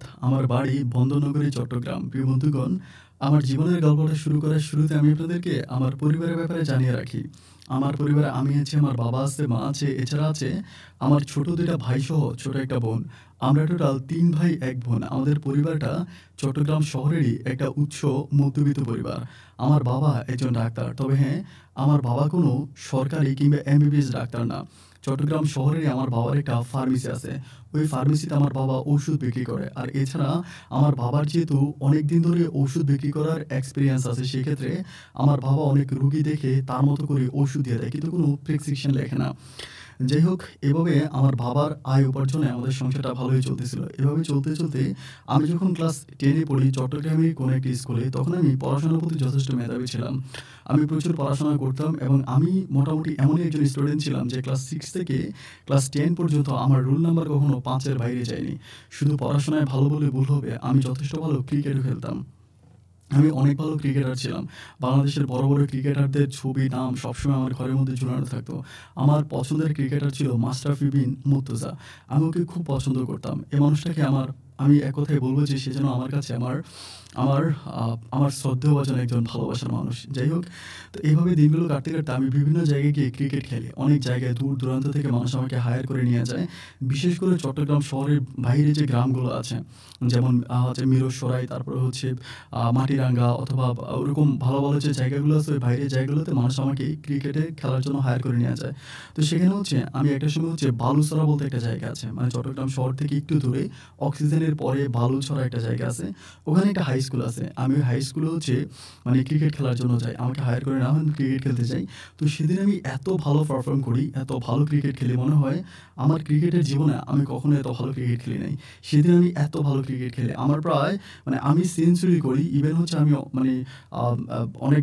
ধন্যবাদ। আমার বাড়ি বন্দরনগরী, চট্টগ্রাম। প্রিয় বন্ধুগণ, আমার জীবনের গল্পটা শুরু করার শুরুতে আমি আপনাদেরকে আমার পরিবারের ব্যাপারে জানিয়ে রাখি। আমার পরিবারে আমি আছি, আমার বাবা আছে, মা আছে, এছাড়া আছে আমার ছোট ২ টা ভাইসহ ছোট একটা বোন। আমরা টোটাল ৩ ভাই ১ বোন। আমাদের পরিবারটা চট্টগ্রাম শহরেরই একটা উচ্চ মধ্যবিত্ত পরিবার। আমার বাবা একজন ডাক্তার। তবে হ্যাঁ, আমার বাবা কোনো সরকারি কিংবা এমবিবিএস ডাক্তার না। চট্টগ্রাম শহরেরই আমার বাবার একটা ফার্মেসি আছে। ওই ফার্মেসিতে আমার বাবা ওষুধ বিক্রি করে। আর এছাড়া আমার বাবার যেহেতু অনেকদিন ধরে ওষুধ বিক্রি করার এক্সপেরিয়েন্স আছে, সেক্ষেত্রে আমার বাবা অনেক রুগী দেখে তার মতো করে ওষুধ দিয়ে দেয়। কিন্তু কোনো প্রেসক্রিপশন লেখে না। যাই হোক, এভাবে আমার বাবার আয় উপার্জনে আমাদের সংসারটা ভালোই চলতেছিল। এভাবে চলতে, চলতে আমি যখন ক্লাস 10 এ পড়ি চট্টগ্রামের কোনো একটি স্কুলে, তখন আমি পড়াশোনার প্রতি যথেষ্ট মেধাবী ছিলাম। আমি প্রচুর পড়াশোনা করতাম এবং আমি মোটামুটি এমনই একজন স্টুডেন্ট ছিলাম যে ক্লাস 6 থেকে ক্লাস 10 পর্যন্ত আমার রোল নাম্বার কখনো ৫ এর বাইরে যায়নি। শুধু পড়াশোনায় ভালো বললে ভুল হবে, আমি যথেষ্ট ভালো ক্রিকেটও খেলতাম। আমি অনেক ভালো ক্রিকেটার ছিলাম। বাংলাদেশের বড়, বড় ক্রিকেটারদের ছবি, নাম সবসময় আমার ঘরের মধ্যে ঝুলানো থাকতো। আমার পছন্দের ক্রিকেটার ছিল মাশরাফি বিন মুর্তজা। আমি ওকে খুব পছন্দ করতাম। এই মানুষটাকে আমি এক কথায় বলব যে সে যেন আমার কাছে আমার আমার আ আমার শ্রদ্ধেয়ভাজন একজন ভালোবাসার মানুষ। যাই হোক, তো এভাবে দিনগুলো কাটতে, কাটতে আমি বিভিন্ন জায়গায় গিয়ে ক্রিকেট খেলি। অনেক জায়গায় দূর-দূরান্ত থেকে মানুষ আমাকে হায়ার করে নিয়ে যায়। বিশেষ করে চট্টগ্রাম শহরের বাইরে যে গ্রামগুলো আছে, যেমন হচ্ছে মিরসরাই, তারপরে হচ্ছে মাটিরাঙ্গা, অথবা ওরকম ভালো, ভালো যে জায়গাগুলো আছে ওই বাইরের জায়গাগুলোতে মানুষ আমাকে ক্রিকেটে খেলার জন্য হায়ার করে নিয়ে যায়। তো সেখানে হচ্ছে আমি একটা সময় হচ্ছে বালুচরা বলতে একটা জায়গা আছে। মানে চট্টগ্রাম শহর থেকে একটু দূরে অক্সিজেনের পরে বালুছড়া একটা জায়গা আছে। ওখানে একটা হাই স্কুল আছে। আমি ওই হাই স্কুলে হচ্ছে মানে ক্রিকেট খেলার জন্য যাই। আমাকে হায়ার করে নেওয়া হয়, আমি ক্রিকেট খেলতে যাই। তো সেদিন আমি এত ভালো পারফর্ম করি, এত ভালো ক্রিকেট খেলি, মনে হয় আমার ক্রিকেটের জীবনে আমি কখনো এত ভালো ক্রিকেট খেলি নাই। সেদিন আমি এত ভালো ক্রিকেট খেলি, আমার প্রায় মানে আমি সেঞ্চুরি করি। ইভেন হচ্ছে আমি মানে আ আ অনেক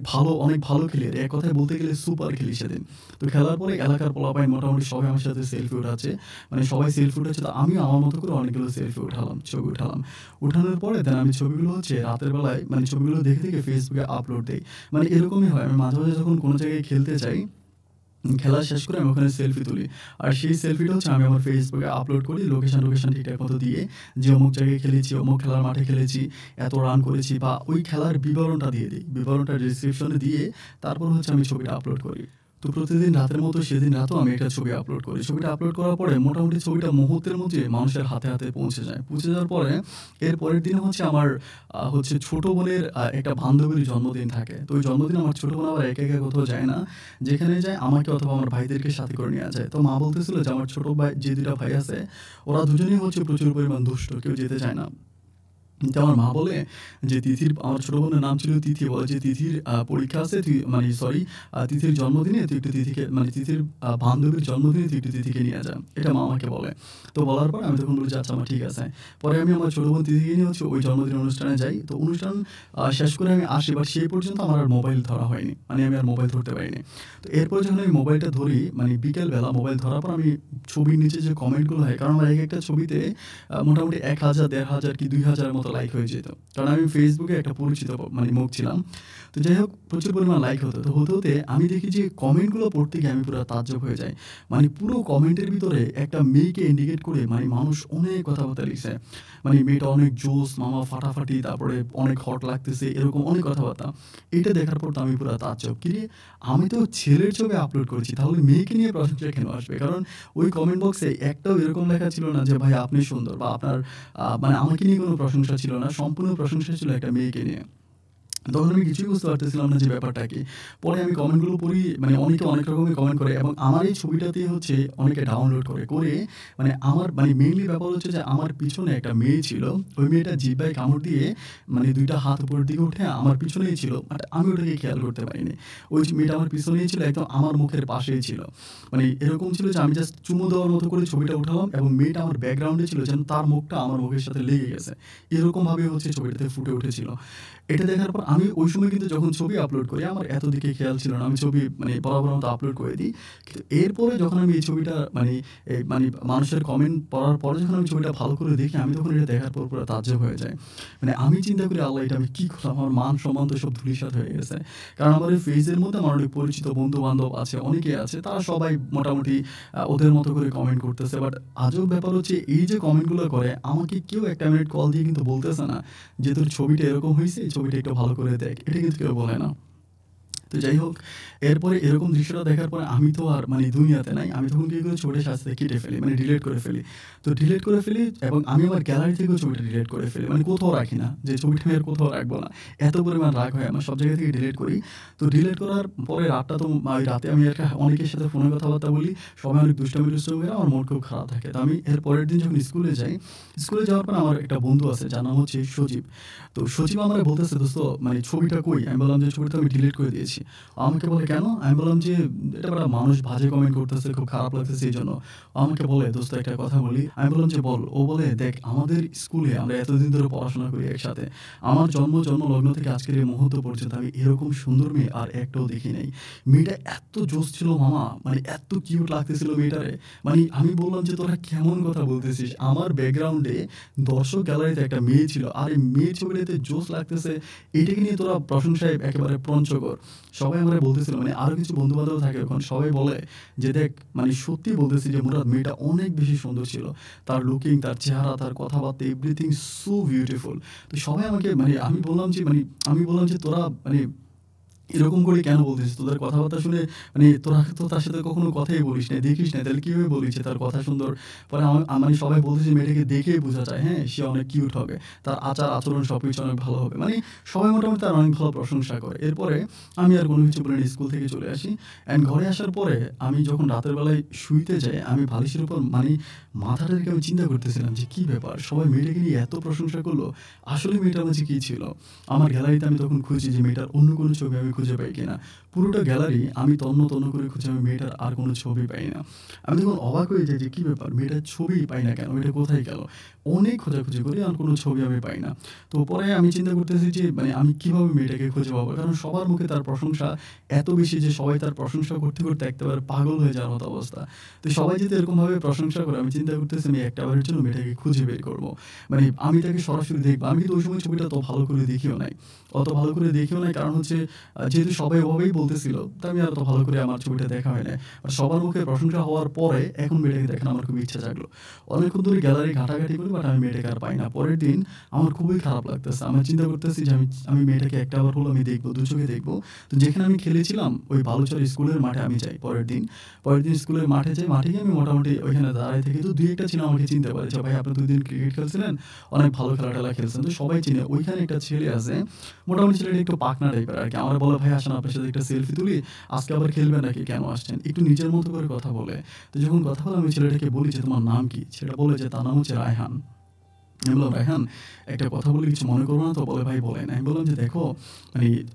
ভালো খেলি। এক কথায় বলতে গেলে সুপার খেলি সেদিন। তো খেলার পরে এলাকার পোলাপাইন মোটামুটি সবাই আমার সাথে সেলফি উঠাচ্ছে। মানে সবাই সেলফি উঠাচ্ছে, তো আমিও আমার মতো করে অনেকগুলো সেলফি উঠালাম, ছবি উঠালাম। উঠানোর পরে দেন আমি ছবিগুলো হচ্ছে রাতের বেলায় মানে ছবিগুলো দেখে, দেখে Facebook এ আপলোড দেই। মানে এরকমই হয়। আমি মাঝে, মাঝে যখন কোনো জায়গায় খেলতে যাই, খেলা শেষ করে আমি ওখানে সেলফি তুলি। আর সেই সেলফিটা হচ্ছে আমি আমার Facebook এ আপলোড করি লোকেশন ঠিকঠাক মতো দিয়ে, যে অমুক জায়গায় খেলেছি, অমুক খেলার মাঠে খেলেছি, এত রান করেছি, বা ওই খেলার বিবরণটা দিয়ে দেই। বিবরণটা ডেসক্রিপশনে দিয়ে তারপর হচ্ছে আমি ছবিটা আপলোড করি। তো প্রতিদিন রাতের মতো সেদিন রাতেও আমি একটা ছবি আপলোড করি। ছবিটা আপলোড করার পরে মোটামুটি ছবিটা মুহূর্তের মধ্যে মানুষের হাতে, হাতে পৌঁছে যায়। পৌঁছে যাওয়ার পরে এর পরের দিনে হচ্ছে আমার হচ্ছে ছোট বোনের একটা বান্ধবীর জন্মদিন থাকে। তো ওই জন্মদিনে আমার ছোট বোন আবার একা, একা কোথাও যায় না। যেখানে যায় আমাকে অথবা আমার ভাইদেরকে সাথে করে নিয়ে যায়। তো মা বলতেছিল যে আমার ছোট ভাই, যে ২ টা ভাই আছে, ওরা দুজনেই হচ্ছে প্রচুর পরিমাণ দুষ্ট। কেউ যেতে চায় না। তো আমার মা বলে যে আমার ছোট বোনের নাম ছিল তিথি। বলে যে তিথির পরীক্ষা আছে, তুই মানে সরি তিথির জন্মদিনে তুই একটু তিথিকে, মানে তিথির বান্ধবীর জন্মদিনে তুই একটু তিথিকে নিয়ে যা। এটা মা আমাকে বলে। তো বলার পরে আমি তখন বলি যে আচ্ছা মা, ঠিক আছে। পরে আমি আমার ছোট বোন তিথিকে নিয়ে হচ্ছে ওই জন্মদিনের অনুষ্ঠানে যাই। তো অনুষ্ঠান শেষ করে আমি আসি, বাট সেই পর্যন্ত আমার আর মোবাইল ধরা হয়নি। মানে আমি আর মোবাইল ধরতে পারিনি। তো এরপরে যখন আমি মোবাইলটা ধরি, মানে বিকেল বেলা মোবাইল ধরার পর আমি ছবির নিচে যে কমেন্টগুলো হয়, কারণ আমার একেকটা ছবিতে মোটামুটি ১,০০০, ১,৫০০ কি ২,০০০ মতো লাইক হয়ে যেত। কারণ আমি Facebook এ একটা পরিচিত মানে মুখ ছিলাম। তো যাই হোক, প্রচুর পরিমাণ লাইক হতো। তো হতে, হতে আমি দেখি যে কমেন্টগুলো পড়তে গিয়ে আমি পুরা তাজ্জব হয়ে যাই। মানে পুরো কমেন্টের ভিতরে একটা মেয়েকে ইন্ডিকেট করে মানে মানুষ অনেক কথাবার্তা লিখছে। মানে মেয়েটা অনেক জোস, মামা ফাটাফাটি, তারপরে অনেক হট লাগতেছে, এরকম অনেক কথাবার্তা। এইটা দেখার পর তো আমি পুরা তাজ্জব। কিরে, আমি তো ছেলের ছবি আপলোড করেছি, তাহলে মেয়েকে নিয়ে প্রশংসা কেন আসবে? কারণ ওই কমেন্ট বক্সে একটাও এরকম লেখা ছিল না যে ভাই আপনি সুন্দর, বা আপনার মানে আমাকে নিয়ে কোনো প্রশংসা ছিল না। সম্পূর্ণ প্রশংসা ছিল একটা মেয়েকে নিয়ে। তখন আমি কিছুই বুঝতে পারতেছিলাম না যে ব্যাপারটা কি। পরে আমি কমেন্টগুলো পড়ি, মানে অনেকে অনেক রকমের কমেন্ট করে এবং আমার এই ছবিটাতে হচ্ছে অনেকে ডাউনলোড করে মানে আমার মানে মেইনলি ব্যাপার হচ্ছে যে আমার পিছনে একটা মেয়ে ছিল। ওই মেয়েটা জিহ্বায় কামড় দিয়ে মানে ২ টা হাত উপরের দিকে উঠে আমার পিছনেই ছিল। বাট আমি ওটাকে খেয়াল করতে পারিনি। ওই যে মেয়েটা আমার পিছনেই ছিল, একদম আমার মুখের পাশেই ছিল। মানে এরকম ছিল যে আমি জাস্ট চুমু দেওয়ার মতো করে ছবিটা উঠালাম এবং মেয়েটা আমার ব্যাকগ্রাউন্ডে ছিল, যেন তার মুখটা আমার মুখের সাথে লেগে গেছে। এরকমভাবে হচ্ছে ছবিটাতে ফুটে উঠেছিল। এটা দেখার পর আমি ওই সময় কিন্তু যখন ছবি আপলোড করি আমার এত দিকে খেয়াল ছিল না। আমি ছবি বরাবর মতো আপলোড করে দিই। কিন্তু এরপরে যখন আমি এই ছবিটা মানুষের কমেন্ট পড়ার পরে যখন আমি ছবিটা ভালো করে দেখি, আমি তখন এটা দেখার পর পুরা তাজ্জব হয়ে যাই। আমি চিন্তা করি, আল্লাহ এটা আমি কি করলাম? আমার মান-সম্মান তো সব ধূলিসাৎ হয়ে গেছে। কারণ আমার এই পেজের মধ্যে আমার অনেক পরিচিত বন্ধু-বান্ধব আছে, অনেকেই আছে। তারা সবাই মোটামুটি ওদের মতো করে কমেন্ট করতেছে। বাট আজব ব্যাপার হচ্ছে এই যে কমেন্টগুলো করে আমাকে কেউ ১ টা মিনিট কল দিয়ে কিন্তু বলতেছে না যে, "তোর ছবিটা এরকম হইছে, এই ছবিটা একটু ভালো করে দেখ।" এটা কিন্তু কেউ বলে না। তো যাই হোক, এরপরে এরকম দৃশ্যটা দেখার পরে আমি তো আর দুনিয়াতে নাই। আমি তখন কি করি, ছবিটা সাথে কেটে ফেলি, ডিলিট করে ফেলি। তো ডিলিট করে ফেলি এবং আমি আমার গ্যালারি থেকেও ছবিটা ডিলিট করে ফেলি। কোথাও রাখি না। যে ছবিটা আমি আর কোথাও রাখবো না। এত পরিমাণ রাগ হয় আমার, সব জায়গা থেকে ডিলিট করি। তো ডিলিট করার পরে রাতটা তো ওই রাতে আমি একটা অনেকের সাথে ফোনে কথাবার্তা বলি। সবাই অনেক দুষ্টামি-টুষ্টামি করে, আমার মুড খুব খারাপ থাকে। তো আমি এর পরের দিন যখন স্কুলে যাই, স্কুলে যাওয়ার পর আমার একটা বন্ধু আছে যার নাম হচ্ছে সজীব। তো সজীব আমারে বলতেছে, "দোস্ত ছবিটা কই?" আমি বললাম যে, "ছবিটা তো আমি ডিলিট করে দিয়েছি।" আমাকে বলে, "কেন?" আমি বললাম যে, "এটা বেটা মানুষ বাজে কমেন্ট করতেছে, খুব খারাপ লাগতেছে এইজন্য।" ও আমাকে বলে, "দোস্ত একটা কথা বলি।" আমি বললাম যে, "বল।" ও বলে, "দেখ আমাদের স্কুলে আমরা এতদিন ধরে পড়াশোনা করি একসাথে। আমার জন্মলগ্ন থেকে আজকের এই মুহূর্ত পর্যন্ত আমি এরকম সুন্দর মেয়ে আর একটাও দেখি নাই। মেয়েটা এত জোশ ছিল মামা, এত কিউট লাগতেছিল মেয়েটারে।" আমি বললাম যে, "তোরা কেমন কথা বলতেছিস? আমার ব্যাকগ্রাউন্ডে দর্শক গ্যালারিতে একটা মেয়ে ছিল। আর এই মেয়ের ছবিটা এতে জোশ লাগতেছে, এটাকে নিয়ে তোরা প্রশংসায় একেবারে পঞ্চগড়।" সবাই আমারে বলতেছিল, আরো কিছু বন্ধু-বান্ধব থাকে ওখানে। সবাই বলে যে, "দেখ সত্যি বলতেছি যে মুরাদ মেয়েটা অনেক বেশি সুন্দর ছিল। তার লুকিং, তার চেহারা, তার কথাবার্তা এভরিথিং সো বিউটিফুল।" তো সবাই আমাকে আমি বললাম যে "তোরা এরকম করে কেন বলতেছিস? তোদের কথাবার্তা শুনে তোরা তো তার সাথে কখনো কথাই বলিস নাই, দেখিস নাই। তাহলে কিভাবে বললি যে তার কথা সুন্দর?" পরে সবাই বলতেছে মেয়েটাকে দেখেই বোঝা যায়, হ্যাঁ? সে অনেক কিউট হবে। তার আচার-আচরণ সবকিছু অনেক ভালো হবে। সবাই মোটামুটি তার অনেক ভালো প্রশংসা করে। এরপরে আমি আর কোনো কিছু বলিনি, স্কুল থেকে চলে আসি। অ্যান্ড ঘরে আসার পরে আমি যখন রাতের বেলায় শুইতে যাই, আমি বালিশের উপর মাথাটা রেখে আমি চিন্তা করতেছিলাম যে কি ব্যাপার? সবাই মেয়েটাকে নিয়ে এত প্রশংসা করলো। আসলে মেয়েটার মাঝে কি ছিল? আমার গ্যালারিতে আমি তখন খুঁজি যে মেয়েটার অন্য কোনো ছবি আমি খুঁজে পাই কিনা। পুরোটা গ্যালারি আমি তন্ন তন্ন করে খুঁজি, আমি মেয়েটার আর কোনো ছবি পাই না। আমি তখন অবাক হয়ে যাই যে কি ব্যাপার? মেয়েটার ছবিই পাই না কেন? মেয়েটা কোথায় গেল? অনেক খোঁজাখুঁজি করি, আর কোনো ছবি আমি পাই না। তো পরে আমি চিন্তা করতেছি যে আমি কিভাবে মেয়েটাকে খুঁজে পাবো? কারণ সবার মুখে তার প্রশংসা এত বেশি যে সবাই তার প্রশংসা করতে, করতে একেবারে পাগল হয়ে যাওয়ার মতো অবস্থা। তো সবাই যদি এরকমভাবে প্রশংসা করে, আমি চিন্তা করতেছি আমি একটা বারের জন্য মেয়েটাকে খুঁজে বের করব। আমি তাকে সরাসরি দেখব। আমি কিন্তু ওই সময় ছবিটা অত ভালো করে দেখিও নাই। কারণ হচ্ছে যেহেতু সবাই ওভাবেই বলতেছিল, তো আমি আর অত ভালো করে আমার ছবিটা দেখা হয় নাই। আর সবার মুখে প্রশংসা হওয়ার পরে এখন মেয়েটাকে দেখার আমার খুব ইচ্ছা জাগলো। অনেকক্ষণ ধরে গ্যালারি ঘাটাঘাটি করি, বাট আমি মেয়েটাকে আর পাই না। পরের দিন আমার খুবই খারাপ লাগতেছে। আমি চিন্তা করতেছি যে আমি মেয়েটাকে একটা বার হলেও আমি দেখব, দু চোখে দেখব। তো যেখানে আমি খেলেছিলাম ওই বালুচর স্কুলের মাঠে আমি যাই পরের দিন স্কুলের মাঠে যাই। মাঠে গিয়ে আমি মোটামুটি ওইখানে দাঁড়ায় থেকে, তো ২-১ টা ছেলে আমাকে চিনতে পারে যে, "ভাই আপনি ২ দিন ক্রিকেট খেলছিলেন, অনেক ভালো খেলা-টেলা খেলছেন।" তো সবাই চিনে। ওইখানে একটা ছেলে আছে, মোটামুটি ছেলেটা একটু পাকনা টাইপের আরকি। আমারে বলে, "ভাই আসেন আপনার সাথে একটা সেলফি তুলি। আজকে আবার খেলবেন নাকি? কেন আসছেন?" একটু নিজের মতো করে কথা বলে। তো যখন কথা বলে আমি ছেলেটাকে বলি যে, "তোমার নাম কি?" ছেলেটা বলে যে তার নাম হচ্ছে রায়হান। আমি বললাম, "রায়হান, একটা কথা বলি, কিছু মনে করো না তো?" বলে, "ভাই বলেন।" আমি বললাম যে, "দেখো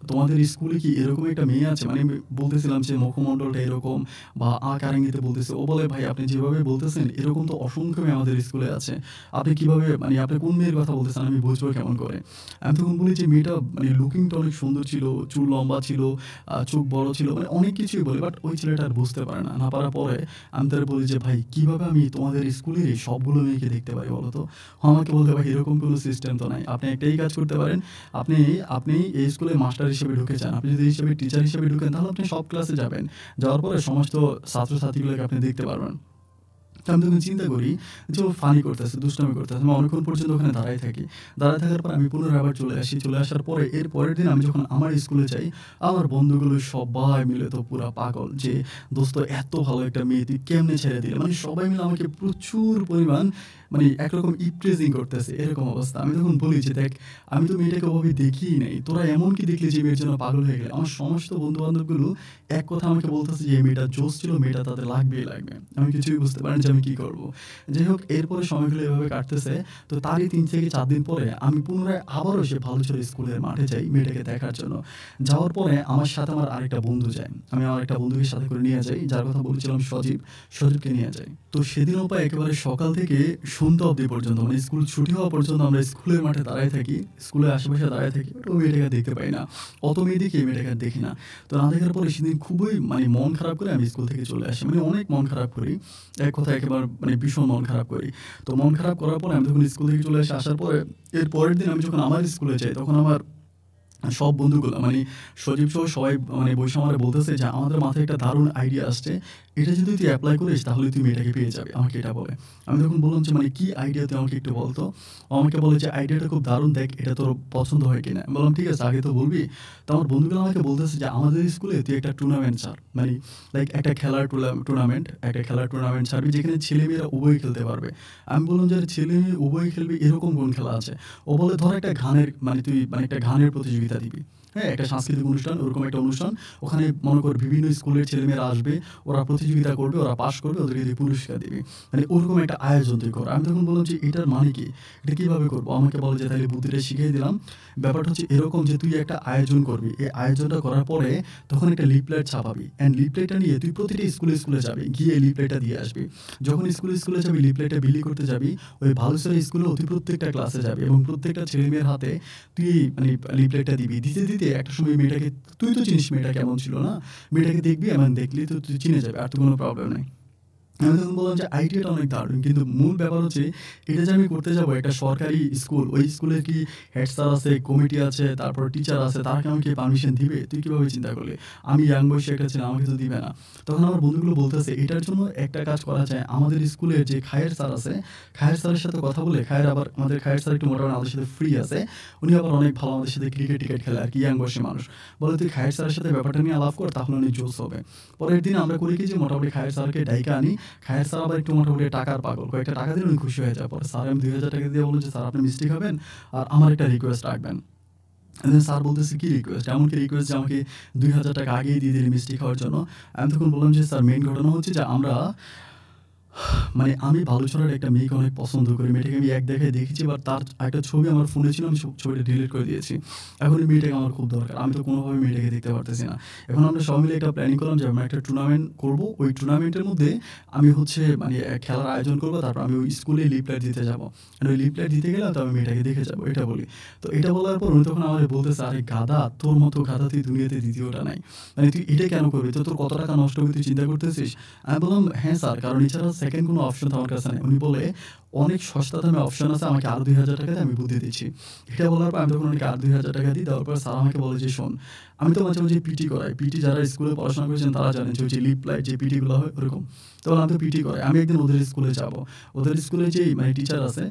তোমাদের স্কুলে কি এরকম একটা মেয়ে আছে?" আমি বলতেছিলাম যে মুখমণ্ডলটা এরকম বা আ-কারেঙ্গিতে বলতেছি। ও বলে, "ভাই আপনি যেভাবে বলতেছেন এরকম তো অসংখ্য মেয়ে আমাদের স্কুলে আছে। আপনি কিভাবে আপনি কোন মেয়ের কথা বলতেছেন আমি বুঝবো কেমন করে?" আমি তখন বলি যে মেয়েটা লুকিংটা অনেক সুন্দর ছিল, চুল লম্বা ছিল, চোখ বড় ছিল, অনেক কিছুই বলি। বাট ওই ছেলেটা আর বুঝতে পারে না। না পারার পরে আমি তারে বলি যে, "ভাই কিভাবে আমি তোমাদের স্কুলের এই সবগুলো মেয়েকে দেখতে পারি বলো তো?" ও আমাকে বলল, "ভাই এরকম কোনো সিস্টেম তো নাই। আপনি একটাই কাজ করতে পারেন। আপনি আপনি এই স্কুলে মাস্টার হিসেবে ঢুকে যান। আপনি যদি টিচার হিসেবে ঢুকেন তাহলে আপনি সব ক্লাসে যাবেন। যাওয়ার পরে সমস্ত ছাত্রছাত্রীগুলোকে আপনি দেখতে পারবেন।" তো আমি তখন চিন্তা করি যে ও ফানি করতেছে, দুষ্টামি করতেছে। আমি অনেকক্ষণ পর্যন্ত ওখানে দাঁড়ায় থাকি। দাঁড়ায় থাকার পর আমি পুনরায় আবার চলে আসি। চলে আসার পরে এর পরের দিন আমি যখন আমার স্কুলে যাই, আমার বন্ধুগুলো সবাই মিলে তো পুরা পাগল যে, "দোস্ত এত ভালো একটা মেয়ে তুই কেমনে ছেড়ে দিলি?" সবাই মিলে আমাকে প্রচুর পরিমাণ একরকম ইপ্রেজিং করতেছে, এরকম অবস্থা। আমি তখন বলি যে, "দেখ আমি তো মেয়েটাকে ওভাবে দেখিই নাই। তোরা এমন কি দেখলি যে মেয়ের জন্য পাগল হয়ে গেলি?" আমার সমস্ত বন্ধু-বান্ধবগুলো এক কথা আমাকে বলতেছে যে, "এই মেয়েটা জোশ ছিল, মেয়েটা তাদের লাগবেই লাগবে।" আমি কিছুই বুঝতে পারি না যে আমি কি করব। যাই হোক এরপরে সময়গুলো এভাবে কাটতেছে। তো তারই ৩ থেকে ৪ দিন পরে আমি পুনরায় আবারও সেই বালুচর স্কুলের মাঠে যাই মেয়েটাকে দেখার জন্য। যাওয়ার পরে আমার সাথে আমার আরেকটা বন্ধু যায়। আমি আমার একটা বন্ধুকে সাথে করে নিয়ে যাই। যার কথা বলেছিলাম সজীব, সজীবকে নিয়ে যাই। তো সেদিনও প্রায় একেবারে সকাল থেকে সন্ধ্যা অবধি পর্যন্ত মানে স্কুল ছুটি হওয়া পর্যন্ত আমরা স্কুলের মাঠে দাঁড়ায় থাকি, স্কুলের আশেপাশে দাঁড়ায় থাকি। বাট ওই মেয়েটাকে দেখতে পাই না। অত মেয়ে দেখি এই মেয়েটাকে আর দেখি না। তো না দেখার পরে সেদিন খুবই মানে মন খারাপ করে আমি স্কুল থেকে চলে আসি। মানে অনেক মন খারাপ করি। এক কথায় একেবারে মানে ভীষণ মন খারাপ করি। তো মন খারাপ করার পরে আমি যখন স্কুল থেকে চলে আসি, আসার পরে এর পরের দিন আমি যখন আমার স্কুলে যাই তখন আমার সব বন্ধুগুলো মানে সজীব সহ সবাই মানে বসে আমারে বলতেছে যে, "আমাদের মাথায় একটা দারুণ আইডিয়া আসছে। এটা যদি তুই এপ্লাই করিস তাহলে তুই মেয়েটাকে পেয়ে যাবি।" আমাকে এটা বলে। আমি তখন বললাম যে, "মানে কি আইডিয়া তুই আমাকে একটু বল তো?" ও আমাকে বলে যে, "আইডিয়াটা খুব দারুণ, দেখ এটা তোর পছন্দ হয় কিনা?" আমি বললাম, "ঠিক আছে, আগে তো বলবি।" তো আমার বন্ধুগুলো আমাকে বলতেছে যে, "আমাদের স্কুলে তুই একটা টুর্নামেন্ট ছাড়। মানে লাইক একটা খেলার টুর্নামেন্ট ছাড়বি যেখানে ছেলে-মেয়েরা উভয়ই খেলতে পারবে।" আমি বললাম যে, "আরে ছেলে-মেয়ে উভয়ই খেলবে এরকম কোন খেলা আছে?" ও বলে, "ধর একটা গানের মানে তুই মানে একটা গানের প্রতিযোগিতা দিবি। হ্যাঁ, একটা সাংস্কৃতিক অনুষ্ঠান, ওরকম একটা অনুষ্ঠান। ওখানে মনে কর বিভিন্ন স্কুলের ছেলেমেয়েরা আসবে, ওরা প্রতিযোগিতা করবে, ওরা পাস করবে, ওদেরকে তুই পুরস্কার দিবি। মানে ওরকম একটা আয়োজন তুই কর।" আমি তখন বললাম যে, "এটার মানে কি? এটা কিভাবে করবো?" আমাকে বলে যে, "তাইলে বুদ্ধিটা শিখিয়ে দিলাম। ব্যাপারটা হচ্ছে এরকম যে তুই একটা আয়োজন করবি। এই আয়োজনটা করার পরে তখন একটা লিফলেট ছাপাবি। অ্যান্ড লিফলেটটা নিয়ে তুই প্রতিটা স্কুলে যাবি। গিয়ে এই লিফলেটটা দিয়ে আসবি। যখন স্কুলে যাবি লিফলেটটা বিলি করতে যাবি, ওই ভালুসরা স্কুলে অতি প্রত্যেকটা ক্লাসে যাবি এবং প্রত্যেকটা ছেলেমেয়ের হাতে তুই মানে লিফলেটটা দিবি। দিতে একটা সময় মেয়েটাকে, তুই তো চিনিস মেয়েটা কেমন ছিল না? মেয়েটাকে দেখবি এবং দেখলি তো তুই চিনে যাবি। আর তো কোনো প্রবলেম নাই।" আমি তখন বললাম যে, "আইডিয়াটা অনেক দারুণ। কিন্তু মূল ব্যাপার হচ্ছে এটা যে আমি করতে যাবো একটা সরকারি স্কুল, ওই স্কুলের কি হেড স্যার আছে, কমিটি আছে, তারপর টিচার আছে, তারা কি আমাকে পারমিশন দিবে? তুই কিভাবে চিন্তা করলি? আমি ইয়াং বয়সী একটা ছেলে, আমাকে তো দিবে না।" তখন আমার বন্ধুগুলো বলতেছে, "এটার জন্য একটা কাজ করা যায়। আমাদের স্কুলের যে খায়ের স্যার আছে, খায়ের স্যারের সাথে কথা বলে, আমাদের খায়ের স্যার একটু মোটামুটি আমাদের সাথে ফ্রি আছে। উনি আবার অনেক ভালো আমাদের সাথে ক্রিকেট খেলে আরকি, ইয়াং বয়সী মানুষ। বলে, তুই খায়ের স্যারের সাথে ব্যাপারটা নিয়ে আলাপ কর, তাহলে অনেক জোশ হবে।" পরের দিন আমরা করি কি যে মোটামুটি খায়ের স্যারকে ডাইকা আনি। খায়ের স্যার আবার একটু মোটামুটি টাকার পাগল। কয়েকটা টাকা দিলে উনি খুশি হয়ে যায়। পরে স্যার আমি ৳২,০০০ দিয়ে বললাম যে, "স্যার আপনি মিষ্টি খাবেন আর আমার একটা রিকোয়েস্ট রাখবেন।" দেন স্যার বলতেছে, "কি রিকোয়েস্ট?" এমন কি রিকোয়েস্ট যে আমাকে ৳২,০০০ আগেই দিয়ে দিলেন মিষ্টি খাওয়ার জন্য। আমি তখন বললাম যে, "স্যার মেইন ঘটনা হচ্ছে যে আমরা মানে আমি বালুচরের একটা মেয়েকে অনেক পছন্দ করি। মেয়েটাকে আমি এক দেখায় দেখেছি, বাট তার একটা ছবি আমার ফোনে ছিল, আমি ছবিটা ডিলিট করে দিয়েছি। এখন এই মেয়েটাকে আমার খুব দরকার। আমি তো কোনোভাবে মেয়েটাকে দেখতে পারতেছি না। এখন আমরা সবাই মিলে একটা প্ল্যানিং করলাম যে আমরা একটা টুর্নামেন্ট করব। ওই টুর্নামেন্টের মধ্যে আমি হচ্ছে মানে খেলার আয়োজন করব। তারপর আমি ওই স্কুলে লিফলেট দিতে যাব। আর ওই লিফলেট দিতে গেলে তো আমি মেয়েটাকে দেখে যাব, এটা বলি। তো এটা বলার পর উনি তখন আমারে বলতেছে, "আরে গাধা! তোর মতো গাধা তুই দুনিয়াতে দ্বিতীয়টা নাই। মানে তুই এটা কেন করবি? তো তোর কত টাকা নষ্ট হবে তুই চিন্তা করতেছিস?" আমি বললাম, "হ্যাঁ স্যার, কারণ এছাড়া সেকেন্ড কোনো অপশন তো আমার কাছে নাই।" উনি বলে, "অনেক সস্তা দামে অপশন আছে, আমাকে আরো ৳২,০০০ দিয়ে আমি বুদ্ধি দিচ্ছি।" এটা বলার পর আমি তখন ওনাকে আরো ৳২,০০০ দিই। দেওয়ার পর স্যার আমাকে বলে যে, "শোন, আমি তো মাঝে মাঝে পিটি করাই। পিটি যারা স্কুলে পড়াশোনা করেছেন তারা জানেন যে ওই যে লিপ লাইট যে পিটি গুলো হয় ওরকম। তখন আমি তো পিটি করাই। আমি একদিন ওদের স্কুলে যাব। ওদের স্কুলে যেই মানে টিচার আছে,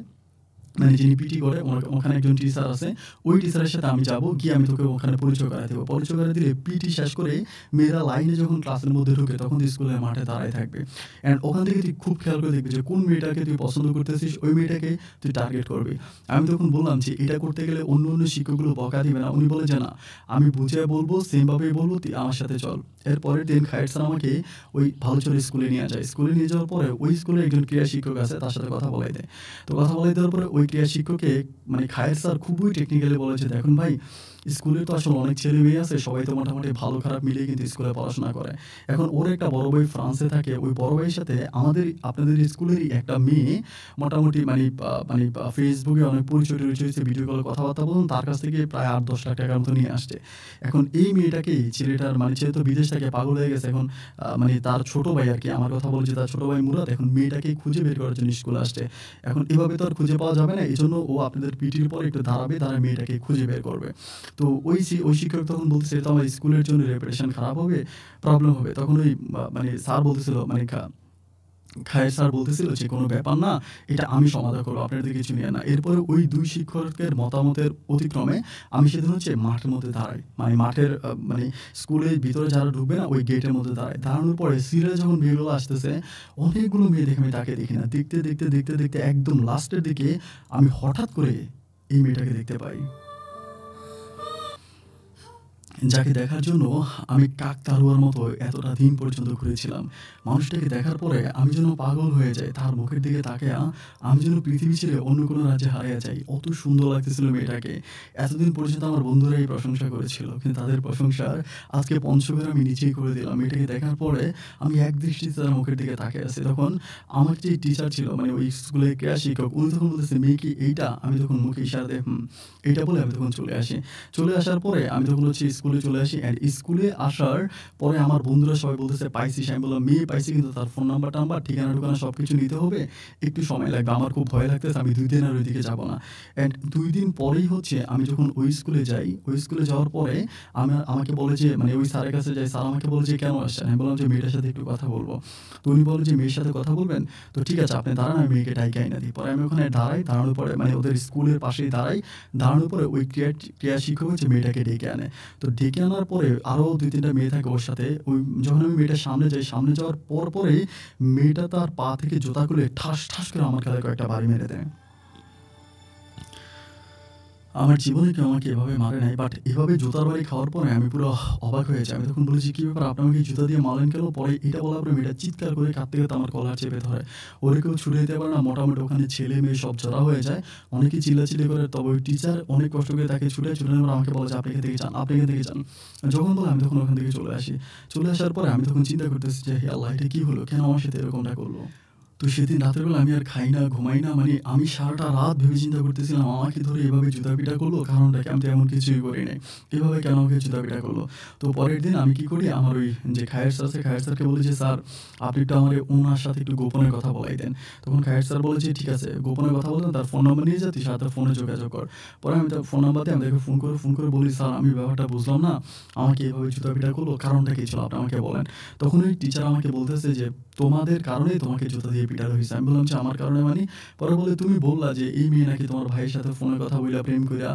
মানে যিনি পিটি করে ওখানে একজন টিচার আছে। ওই টিচারের সাথে আমি যাবো। গিয়ে আমি তোকে ওখানে পরিচয় করায় দেব। পরিচয় করায় দিলে পিটি শেষ করে মেয়েরা লাইনে যখন ক্লাসের মধ্যে ঢুকে তখন তুই স্কুলের মাঠে দাঁড়ায় থাকবে। অ্যান্ড ওখান থেকে তুই খুব খেয়াল করে দেখবি যে কোন মেয়েটাকে তুই পছন্দ করতেছিস, ওই মেয়েটাকে তুই টার্গেট করবি।" আমি তখন বললাম যে, "এটা করতে গেলে অন্য শিক্ষকগুলো বকা দিবে না?" উনি বলে যে, "না, আমি বুঝিয়ে বলবো, সেম ভাবেই বলবো, তুই আমার সাথে চল।" এর পরের দিন খায়ের স্যার আমাকে ওই ভালুচর স্কুলে নিয়ে যায়। স্কুলে নিয়ে যাওয়ার পরে ওই স্কুলের একজন ক্রীড়া শিক্ষক আছে, তার সাথে কথা বলাই দেয়। তো কথা বলাই দেওয়ার পরে ওই ক্রীড়া শিক্ষককে মানে খায়ের স্যার খুবই টেকনিক্যালি বলে যে, "দেখুন ভাই, স্কুলে তো আসলে অনেক ছেলে-মেয়ে আছে। সবাই তো মোটামুটি ভালো খারাপ মিলিয়ে কিন্তু স্কুলে পড়াশোনা করে। এখন ওর একটা বড় ভাই ফ্রান্সে থাকে। ওই বড় ভাইয়ের সাথে আপনাদের স্কুলেরই একটা মেয়ে মোটামুটি ফেসবুকে অনেক পরিচয়-টরিচয় হয়েছে, ভিডিও কলে কথাবার্তা বলুন। তার কাছ থেকে প্রায় ৳৮-১০ লাখ টাকার মতো নিয়ে আসছে। এখন এই মেয়েটাকেই ছেলেটার মানে ছেলে তো বিদেশ থেকে পাগল হয়ে গেছে। এখন মানে তার ছোট ভাই আরকি, আমার কথা বলছি, তার ছোট ভাই মুরাদ এখন মেয়েটাকেই খুঁজে বের করার জন্য স্কুলে আসছে। এখন এভাবে তো আর খুঁজে পাওয়া যাবে না। এজন্য ও আপনাদের পিটির পরে একটু দাঁড়াবে, দাঁড়ায় মেয়েটাকে খুঁজে বের করবে।" তো ওই শিক্ষক তখন বলতেছে, "এটা তো আমার স্কুলের জন্য রেপুটেশন খারাপ হবে, প্রবলেম হবে।" তখন ওই মানে স্যার বলতেছিল মানে খায়ের স্যার বলতেছিল যে, "কোনো ব্যাপার না, এটা আমি সমাধান করব। আপনাদের কিছু নিয়ে না।" এরপরে ওই ২ শিক্ষকের মতামতের অতিক্রমে আমি সেদিন হচ্ছে মাঠের মধ্যে দাঁড়াই। মানে মাঠের মানে স্কুলের ভিতরে যারা ঢুকবে না, ওই গেটের মধ্যে দাঁড়াই। দাঁড়ানোর পরে সিরিয়ালে যখন মেয়েগুলো আসতেছে, অনেকগুলো মেয়ে দেখে আমি তাকিয়ে দেখি না। দেখতে একদম লাস্টের দিকে আমি হঠাৎ করে এই মেয়েটাকে দেখতে পাই। যাকে দেখার জন্য আমি কাকতাড়ুয়ার মতো এতটা দিন পর্যন্ত ঘুরেছিলাম। মানুষটাকে দেখার পরে আমি যেন পাগল হয়ে যাই। তার মুখের দিকে তাকায়া আমি যেন পৃথিবী ছেড়ে অন্য কোনো রাজ্যে হারিয়ে যাই। অত সুন্দর লাগতেছিল মেয়েটাকে। এতদিন পর্যন্ত আমার বন্ধুরা এই প্রশংসা করেছিল। কিন্তু তাদের প্রশংসার আজকে পঞ্চমের আমি নিজেই করে দিলাম। মেয়েটাকে দেখার পরে আমি একদৃষ্টিতে তার মুখের দিকে তাকিয়ে আছি। তখন আমার যে টিচার ছিল মানে ওই স্কুলের ক্রীড়া শিক্ষক উনি তখন বলতেছে, "মেয়ে কি এইটা?" আমি তখন মুখে ইশারা দিয়ে, "হুম।" এইটা বলে আমি তখন চলে আসি। চলে আসার পরে আমি তখন হচ্ছে স্কুলে চলে আসি অ্যান্ড স্কুলে আসার পরে আমার বন্ধুরা সবাই বলতেছে, "পাইছিস?" আমি বললাম, "মেয়ে পাইছি কিন্তু তার ফোন নাম্বার-টাম্বার, ঠিকানা-টুকানা সবকিছু নিতে হবে। একটু সময় লাগবে। আমার খুব ভয় লাগতেছে। আমি ২ দিন আর ওইদিকে যাব না।" অ্যান্ড ২ দিন পরেই হচ্ছে আমি যখন ওই স্কুলে যাই, ওই স্কুলে যাওয়ার পরে আমাকে বলে যে মানে ওই স্যারের কাছে যাই, স্যার আমাকে বলে যে, "কেন আসছেন?" আমি বললাম যে, "মেয়েটার সাথে একটু কথা বলব।" তো উনি বলে যে, "মেয়ের সাথে কথা বলবেন? তো ঠিক আছে আপনি দাঁড়ান আমি মেয়েকে ডাইকা আইনা দিই।" পরে আমি ওখানে দাঁড়াই, দাঁড়ানোর পরে মানে ওদের স্কুলের পাশেই দাঁড়াই। দাঁড়ানোর পরে ওই ক্রীড়া শিক্ষক হচ্ছে মেয়েটাকে ডেকে আনে। তো ডেকে আনার পরে আরও ২-৩ টা মেয়ে থাকে ওর সাথে। যখন আমি মেয়েটার সামনে যাই, সামনে যাওয়ার পরেই মেয়েটা তার পা থেকে জুতা খুলে ঠাস, ঠাস করে আমার গালে কয়েকটা বাড়ি মেরে দেয়। আমার জীবনে কেউ আমাকে এভাবে মারে নাই। বাট এভাবে জুতার বাড়ি খাওয়ার পরে আমি পুরো অবাক হয়ে যাই। আমি তখন বলেছি, "কি ব্যাপার? আপনি আমাকে জুতা দিয়ে মারলেন কেন?" পরে এটা বলার পরে মেয়েটা চিৎকার করে কাঁদতে আমার কলার চেপে ধরে। ওরে কেউ ছুড়ে দিতে পারে না। মোটামুটি ওখানে ছেলে-মেয়ে সব জড়ো হয়ে যায়। অনেকেই চিল্লাচিল্লি করে। তবে ওই টিচার অনেক কষ্ট করে তাকে ছুটে নেওয়ার পর আমাকে বলে যে, "আপনি এখান থেকে যান, আপনি এখান থেকে যান।" যখন বলে আমি তখন ওখান থেকে চলে আসি। চলে আসার পরে আমি তখন চিন্তা করতেছি যে, "হে আল্লাহ! এটা কি হলো? কেন আমার সাথে এরকমটা করল?" তো সেদিন রাতের বেলা আমি আর খাই না, ঘুমাই না। মানে আমি সারাটা রাত ভেবে চিন্তা করতেছিলাম আমাকে ধরে এভাবে জুতাপিটা করলো কারণটা কি? আমি তো এমন কিছুই করি নাই। এভাবে কেন আমাকে জুতাপিটা করলো? তো পরের দিন আমি কি করি আমার ওই যে খায়ের স্যার আছে, খায়ের স্যারকে বলি যে, "স্যার আপনি একটু আমারে উনার সাথে একটু গোপনে কথা বলাই দেন।" তখন খায়ের স্যার বলে যে, "ঠিক আছে গোপনে কথা বলতে তার ফোন নাম্বার নিয়ে যা তুই সাথে ফোনে যোগাযোগ কর।" পরে আমি তার ফোন নাম্বার দিয়ে আমি তাকে ফোন করে বলি, "স্যার আমি ব্যাপারটা বুঝলাম না। আমাকে এভাবে জুতাপিটা করলো কারণটা কি ছিল আপনি আমাকে বলেন।" তখন ওই টিচার আমাকে বলতেছে যে, "তোমাদের কারণেই তোমাকে জুতা দিয়ে পিটানো হইছে।" আমি বললাম যে, "আমার কারণে মানি?" পরে বলে, "তুমি বললা যে এই মেয়ে নাকি তোমার ভাইয়ের সাথে ফোনে কথা বইলা প্রেম কইরা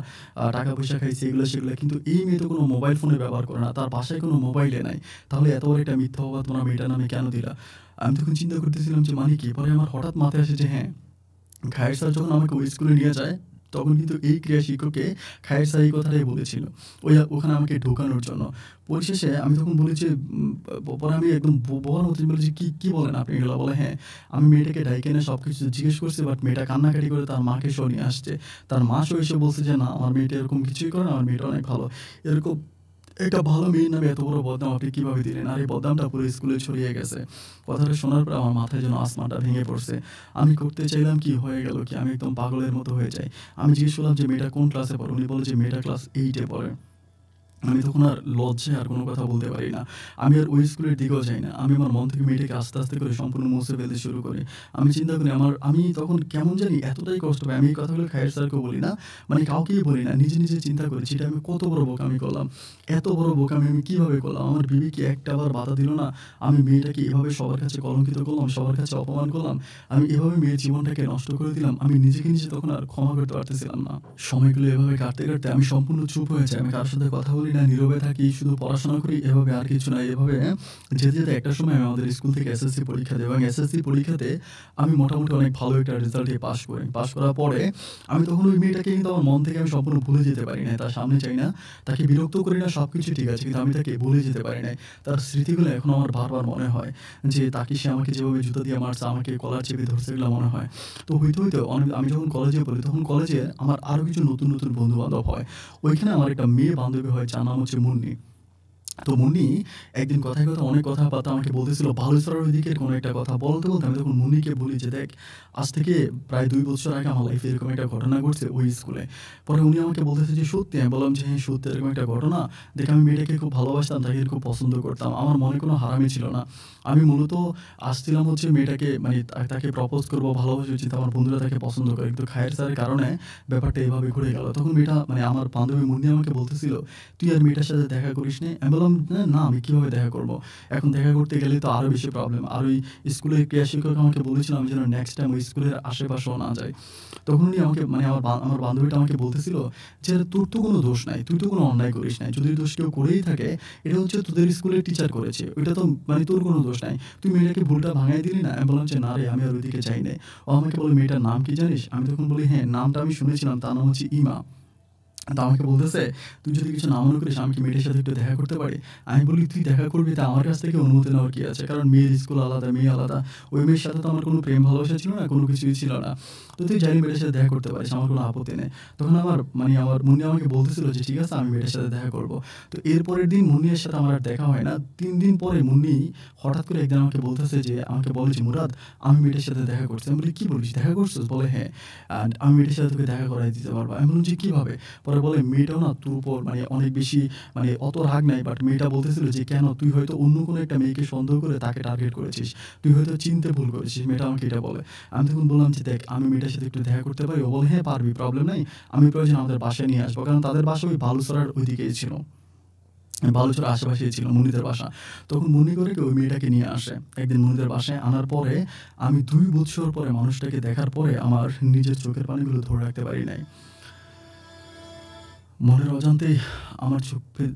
টাকা-পয়সা খাইছে এগুলা সেগুলা। কিন্তু এই মেয়ে তো কোনো মোবাইল ফোনে ব্যবহার করে না। তার বাসায় কোনো মোবাইলে নাই। তাহলে এত বড় একটা মিথ্যা অপবাদ তোমরা মেয়েটার নামে কেন দিলা?" আমি তখন চিন্তা করতেছিলাম যে মানে কি? পরে আমার হঠাৎ মাথায় আসে যে হ্যাঁ, খায়ের স্যার যখন আমাকে ওই স্কুলে নিয়ে যায়, তখন কিন্তু এই ক্রীড়া শিক্ষককে খায়ের স্যার এই কথাটাই বলেছিল। ওখানে আমাকে ঢোকানোর জন্য। পরিশেষে আমি তখন বলি যে পরে আমি একদম বোবার মতো বলেছি, "কি বলেন আপনি এগুলা?" বলে, "হ্যাঁ, আমি মেয়েটাকে ডাইকা এনে সবকিছু জিজ্ঞেস করছি বাট মেয়েটা কান্নাকাটি করে তার মাকে সহ নিয়ে আসছে। তার মা সহ এসে বলছে যে, 'না, আমার মেয়েটা এরকম কিছুই করে না। আমার মেয়েটা অনেক ভালো।' এরকম একটা ভালো মেয়ের নামে এত বড় বদনাম আপনি কিভাবে দিলেন? আর এই বদনামটা পুরো স্কুলে ছড়িয়ে গেছে।" কথাটা শোনার পর আমার মাথায় যেন আসমানটা ভেঙে পড়ছে। আমি করতে চাইলাম কি, হয়ে গেল কি? আমি একদম পাগলের মতো হয়ে যাই। আমি জিজ্ঞেস করলাম যে, "মেয়েটা কোন ক্লাসে পড়ে?" উনি বলে যে, "মেয়েটা ক্লাস 8 এ পড়ে।" আমি তখন আর লজ্জায় আর কোনো কথা বলতে পারি না। আমি আর ওই স্কুলের দিকেও যাই না। আমি আমার মন থেকে মেয়েটাকে আস্তে করে সম্পূর্ণ মুছে ফেলতে শুরু করি। আমি চিন্তা করি আমি তখন কেমন জানি এতটাই কষ্ট পাই। আমি এই কথাগুলো খায়ের স্যারকেও বলি না। মানে কাউকেই বলি না। নিজে চিন্তা করেছি এটা আমি কত বড় বোকামি করলাম। এত বড় বোকামি আমি কিভাবে করলাম? আমার বিবেক কি একটাবার বাধা দিল না? আমি মেয়েটাকে এভাবে সবার কাছে কলঙ্কিত করলাম, সবার কাছে অপমান করলাম। আমি এভাবে মেয়ের জীবনটাকে নষ্ট করে দিলাম। আমি নিজে তখন আর ক্ষমা করতে পারতেছিলাম না। সময়গুলো এভাবে কাটতে আমি সম্পূর্ণ চুপ হয়ে যাই। আমি কারো সাথে কথা বলি না, নীরবে থাকি, শুধু পড়াশোনা করি, এভাবে আর কিছু না। এভাবে যেতে একটা সময় আমি আমাদের স্কুল থেকে এসএসসি পরীক্ষা দেই এবং এসএসসি পরীক্ষাতে আমি মোটামুটি অনেক ভালো একটা রেজাল্টে পাস করি। পাস করার পরে আমি তখন ওই মেয়েটাকে কিন্তু আমার মন থেকে আমি সম্পূর্ণ ভুলে যেতে পারি নাই। তার সামনে চাই না, তাকে বিরক্ত করি না, সবকিছু ঠিক আছে। কিন্তু আমি তাকে ভুলে যেতে পারি নাই। তার স্মৃতিগুলো এখনো আমার বারবার মনে হয় যে তাকে সে আমাকে যেভাবে জুতা দিয়ে মারছে, আমাকে কলার চেপে ধরছে এগুলো মনে হয়। তো হইতে আমি যখন কলেজে পড়ি তখন কলেজে আমার আরও কিছু নতুন বন্ধু-বান্ধব হয়। ওইখানে আমার একটা মেয়ে বান্ধবী হয় যার নাম হচ্ছে মুন্নি। তো মুন্নি একদিন কথায় অনেক কথাবার্তা আমাকে বলতেছিল বালুচরের ওইদিকের কোনো একটা কথা। বলতে আমি তখন মুন্নিকে বলি যে, "দেখ, আজ থেকে প্রায় ২ বছর আগে আমার লাইফে এরকম একটা ঘটনা ঘটছে ওই স্কুলে।" পরে উনি আমাকে বলতেছে যে, "সত্যি?" আমি বললাম যে, "হ্যাঁ, সত্যি এরকম একটা ঘটনা। দেখ আমি মেয়েটাকে খুব ভালোবাসতাম, তাকে খুব পছন্দ করতাম। আমার মনে কোনো হারামি ছিল না। আমি মূলত আসছিলাম হচ্ছে মেয়েটাকে মানে তাকে প্রপোজ করব, ভালোবাসা উচিত। আমার বন্ধুরা তাকে পছন্দ করে। কিন্তু খায়ের স্যারের কারণে ব্যাপারটা এভাবে ঘুরে গেল।" তখন মেয়েটা মানে আমার বান্ধবী মুন্নি আমাকে বলতেছিল, "তুই আর মেয়েটার সাথে দেখা করিস নি?" আমি বললাম, না আমি কিভাবে দেখা করব? এখন দেখা করতে গেলে তো আরো বেশি প্রবলেম।" আর ওই স্কুলের ক্রীড়া শিক্ষক আমাকে বলেছিল আমি যেন নেক্সট টাইম ওই স্কুলের আশেপাশেও না যাই। তখন উনি আমাকে মানে আমার বান্ধবীটা আমাকে বলতেছিল যে, "তোর তো কোনো দোষ নাই। তুই তো কোনো অন্যায় করিস নাই। যদি দোষ কেউ করেই থাকে, এটা হচ্ছে তোদের স্কুলের টিচার করেছে। ওইটা তো মানে তোর কোনো দোষ নাই। তুই মেয়েটাকে ভুলটা ভাঙায় দিলি না?" আমি বললাম যে, "না রে, আমি আর ওইদিকে যাই নাই।" ও আমাকে বলে, "মেয়েটার নাম কি জানিস?" আমি তখন বলি, "হ্যাঁ, নামটা আমি শুনেছিলাম। তার নাম হচ্ছে ইমা।" তো আমাকে বলতেছে, "তুই যদি কিছু না মনে করিস আমি কি মেয়েটার সাথে একটু দেখা করতে পারি?" আমি বলি, "তুই দেখা করবি তা আমার কাছ থেকে অনুমতি নেওয়ার কি আছে? কারণ মেয়ের স্কুল আলাদা, মেয়ে আলাদা। ওই মেয়ের সাথে তো আমার কোনো প্রেম ভালোবাসা ছিল না, কোনো কিছুই ছিল না। তো তুই চাইলে মেয়েটার সাথে দেখা করতে পারিস, আমার কোনো আপত্তি নেই।" তখন আমার মুন্নি আমাকে বলতেছিল যে, "ঠিক আছে আমি মেয়েটার সাথে দেখা করব।" তো এর পরের দিন মুন্নির সাথে আমার আর দেখা হয় না। ৩ দিন পরে মুন্নি হঠাৎ করে একদিন আমাকে বলে যে, "মুরাদ, আমি মেয়েটার সাথে দেখা করছি।" আমি বলি, "কি বলিস? দেখা করছিস?" বলে, "হ্যাঁ, অ্যান্ড আমি মেয়েটার সাথে তোকে দেখা করায় দিতে পারবো।" আমি বললাম যে, "কিভাবে?" পরে বলে, "মেয়েটাও না তোর উপর অনেক বেশি অত রাগ নাই। বাট মেয়েটা বলতেছিল যে, 'কেন? তুই হয়তো অন্য কোনো একটা মেয়েকে সন্দেহ করে তাকে টার্গেট করেছিস। তুই হয়তো চিনতে ভুল করেছিস।' মেয়েটা আমাকে এটা বলে। আমি তখন বললাম যে, "দেখ আমি মেয়েটার সাথে একটু দেখা করতে পারি?" ও বলে, "হ্যাঁ, পারবি। প্রবলেম নাই। আমি প্রয়োজনে আমাদের বাসায় নিয়ে আসবো।" কারণ তাদের বাসা ওই বালুচড়ার ওইদিকেই ছিল। বালুচড়ার আশেপাশেই ছিল মুন্নিদের বাসা। তখন মুন্নি করে কি ওই মেয়েটাকে নিয়ে আসে। একদিন মুন্নিদের বাসায় আনার পরে আমি ২ বৎসর পরে মানুষটাকে দেখার পরে আমার নিজের চোখের পানিগুলো ধরে রাখতে পারি নাই। মনের অজান্তেই আমার